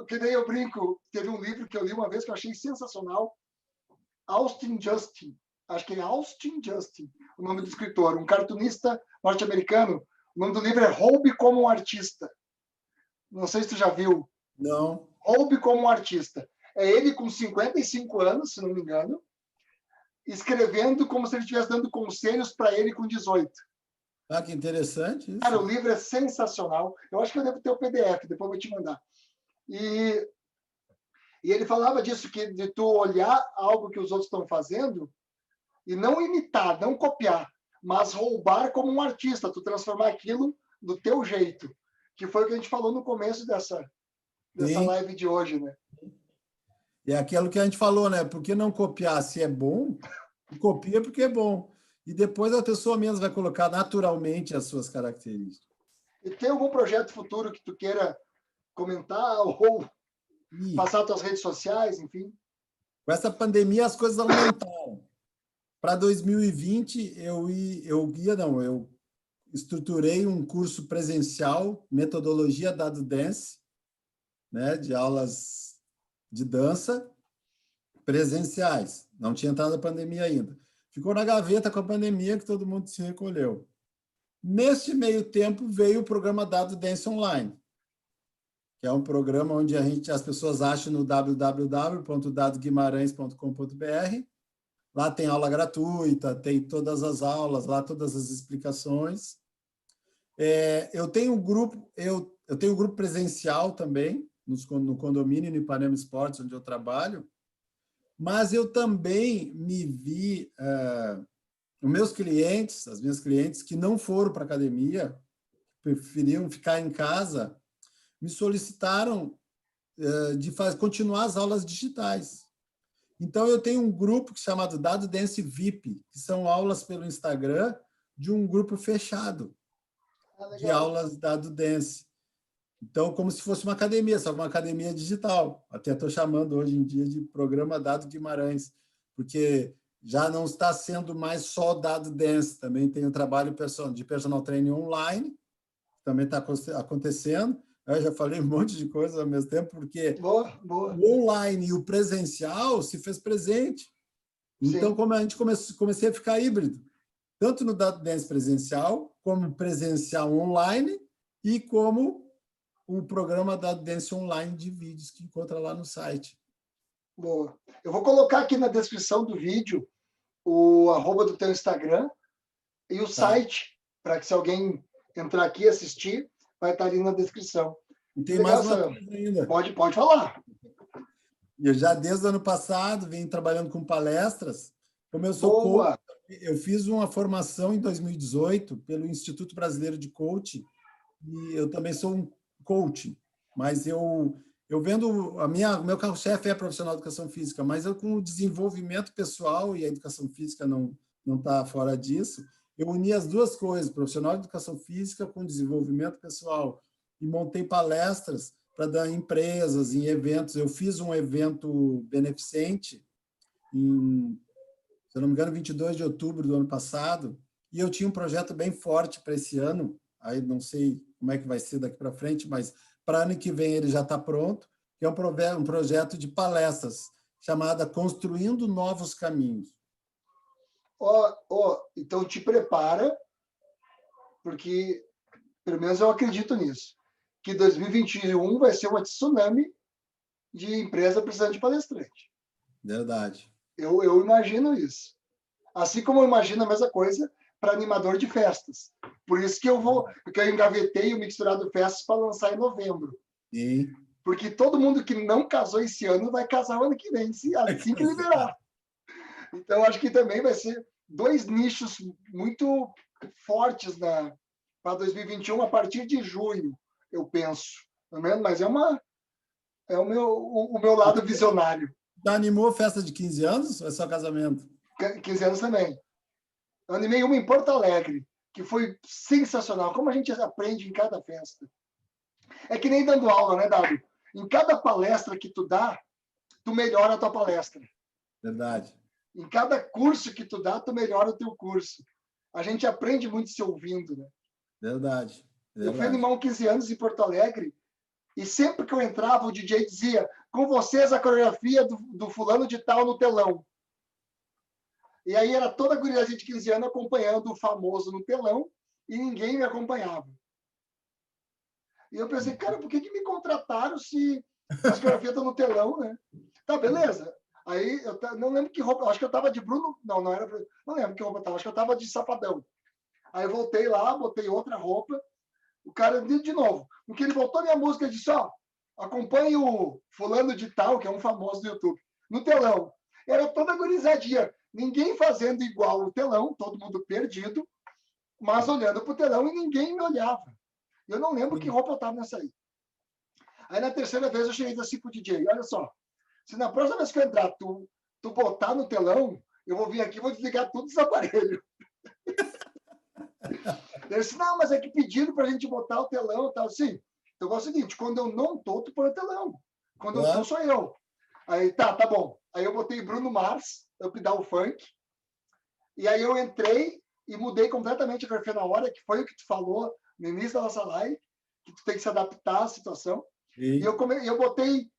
Que nem eu brinco, teve um livro que eu li uma vez que eu achei sensacional, Austin Justin, acho que é Austin Justin, o nome do escritor, um cartunista norte-americano. O nome do livro é Roube como um Artista. Não sei se tu já viu. Não. Roube como um Artista. É ele com 55 anos, se não me engano, escrevendo como se ele estivesse dando conselhos para ele com 18. Que interessante isso. Cara, o livro é sensacional. Eu acho que eu devo ter o PDF, depois eu vou te mandar. E ele falava disso, que de tu olhar algo que os outros estão fazendo e não imitar, não copiar, mas roubar como um artista, tu transformar aquilo do teu jeito, que foi o que a gente falou no começo dessa live de hoje, né? É aquilo que a gente falou, né? Por que não copiar se é bom? Copia porque é bom. E depois a pessoa mesmo vai colocar naturalmente as suas características. E tem algum projeto futuro que tu queira comentar ou passar tuas redes sociais, enfim? Com essa pandemia as coisas aumentaram. Para 2020 eu estruturei um curso presencial, metodologia Dado Dance, né, de aulas de dança presenciais. Não tinha entrado a pandemia ainda. ficou na gaveta com a pandemia, que todo mundo se recolheu. Neste meio tempo, veio o programa Dado Dance Online, que é um programa onde as pessoas acham no www.dadoguimarães.com.br. Lá tem aula gratuita, tem todas as aulas, lá todas as explicações. Eu tenho um grupo presencial também, no condomínio no Ipanema Esportes, onde eu trabalho, mas eu também me vi... os meus clientes, as minhas clientes que não foram para a academia, preferiam ficar em casa, me solicitaram de continuar as aulas digitais. Então, eu tenho um grupo chamado Dado Dance VIP, que são aulas pelo Instagram de um grupo fechado de aulas Dado Dance. Então, como se fosse uma academia, só uma academia digital. Até estou chamando hoje em dia de programa Dado Guimarães, porque já não está sendo mais só Dado Dance, também tem o trabalho de personal training online, também está acontecendo. Eu já falei um monte de coisas ao mesmo tempo, porque o online e o presencial se fez presente. Então, como a gente comecei a ficar híbrido, tanto no Dado Dance presencial, como presencial online, e como o programa Dado Dance online de vídeos que encontra lá no site. Boa. Eu vou colocar aqui na descrição do vídeo o @ do teu Instagram e o site, para que se alguém entrar aqui e assistir, vai estar ali na descrição. E tem mais uma coisa ainda. Pode falar. Eu já, desde o ano passado, venho trabalhando com palestras. Como eu sou coach, eu fiz uma formação em 2018 pelo Instituto Brasileiro de Coaching, e eu também sou um coach, mas eu vendo... meu carro-chefe é profissional de educação física, mas eu, com o desenvolvimento pessoal, e a educação física não está fora disso, eu uni as duas coisas, profissional de educação física com desenvolvimento pessoal, e montei palestras para dar em empresas, em eventos. Eu fiz um evento beneficente se eu não me engano, 22 de outubro do ano passado, e eu tinha um projeto bem forte para esse ano, aí não sei como é que vai ser daqui para frente, mas para ano que vem ele já está pronto, que é um projeto de palestras, chamada Construindo Novos Caminhos. Então te prepara, porque, pelo menos eu acredito nisso, que 2021 vai ser uma tsunami de empresa precisando de palestrante. Verdade. Eu imagino isso. Assim como eu imagino a mesma coisa para animador de festas. Por isso que eu engavetei o Mixturado Festas para lançar em novembro. Sim. Porque todo mundo que não casou esse ano vai casar o ano que vem, assim que liberar. Então, acho que também vai ser 2 nichos muito fortes para 2021, a partir de junho, eu penso. Mas é o meu lado visionário. Já animou festa de 15 anos ou é só casamento? 15 anos também. Eu animei uma em Porto Alegre, que foi sensacional. Como a gente aprende em cada festa. É que nem dando aula, né, Dado? Em cada palestra que tu dá, tu melhora a tua palestra. Verdade. Em cada curso que tu dá, tu melhora o teu curso. A gente aprende muito se ouvindo, né? Verdade. Eu fui animar um 15 anos em Porto Alegre e sempre que eu entrava, o DJ dizia: com vocês a coreografia do fulano de tal no telão. E aí era toda a guriazinha de 15 anos acompanhando o famoso no telão e ninguém me acompanhava. E eu pensei, cara, por que me contrataram se as coreografias estão no telão, né? Tá, beleza. Aí eu não lembro que roupa, acho que eu tava de Bruno, não era, não lembro que roupa eu tava, acho que eu tava de Safadão. Aí eu voltei lá, botei outra roupa, o cara de novo, porque ele voltou minha música e disse, acompanhe o fulano de tal, que é um famoso do YouTube, no telão. Era toda gurizadinha, ninguém fazendo igual o telão, todo mundo perdido, mas olhando pro telão e ninguém me olhava. Eu não lembro que roupa eu tava nessa aí. Aí na terceira vez eu cheguei assim pro DJ, olha só, se na próxima vez que eu entrar, tu botar no telão, eu vou vir aqui e vou desligar todos os aparelhos. Ele disse, não, mas é que pediram para a gente botar o telão e tal. Assim, então é o seguinte, quando eu não tô, tu põe o telão. Quando eu tô, sou eu. Aí, tá bom. Aí eu botei Bruno Mars, Up Down Funk, e aí eu entrei e mudei completamente a coreografia na hora, que foi o que tu falou no início da nossa live, que tu tem que se adaptar à situação. E eu botei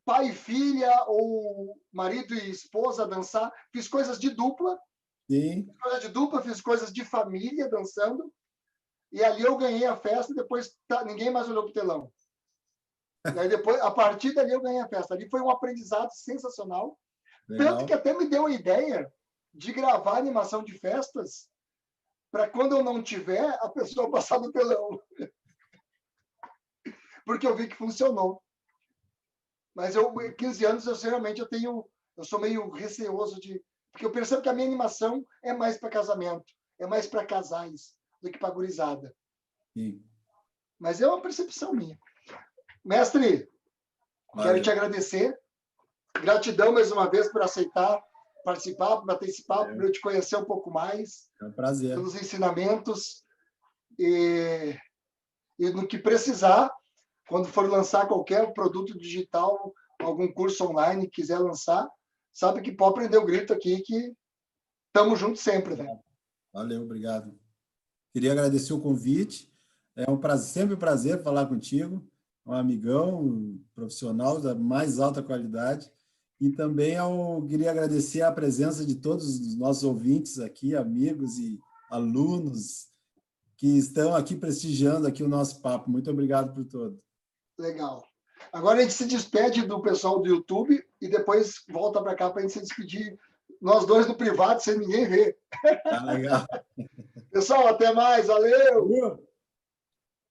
pai e filha, ou marido e esposa dançar, fiz coisas de dupla, Sim. Coisa de dupla, fiz coisas de família dançando. E ali eu ganhei a festa, depois ninguém mais olhou para o telão. E aí depois, a partir dali eu ganhei a festa. Ali foi um aprendizado sensacional. Legal. Tanto que até me deu a ideia de gravar animação de festas para quando eu não tiver, a pessoa passar no telão. Porque eu vi que funcionou. Mas 15 anos, eu sou meio receoso porque eu percebo que a minha animação é mais para casamento, é mais para casais do que para gurizada. Sim. Mas é uma percepção minha. Mestre, quero te agradecer. Gratidão mais uma vez por aceitar participar, por bater esse papo, para eu te conhecer um pouco mais. É um prazer. Pelos ensinamentos. E no que precisar, quando for lançar qualquer produto digital, algum curso online, quiser lançar, sabe que pode prender o grito aqui, que estamos juntos sempre, né? Valeu, obrigado. Queria agradecer o convite. É um prazer, sempre um prazer falar contigo. Um amigão, um profissional da mais alta qualidade. E também queria agradecer a presença de todos os nossos ouvintes aqui, amigos e alunos que estão aqui prestigiando aqui o nosso papo. Muito obrigado por tudo. Legal. Agora a gente se despede do pessoal do YouTube e depois volta para cá para a gente se despedir, nós dois no privado, sem ninguém ver. Tá legal. Pessoal, até mais. Valeu!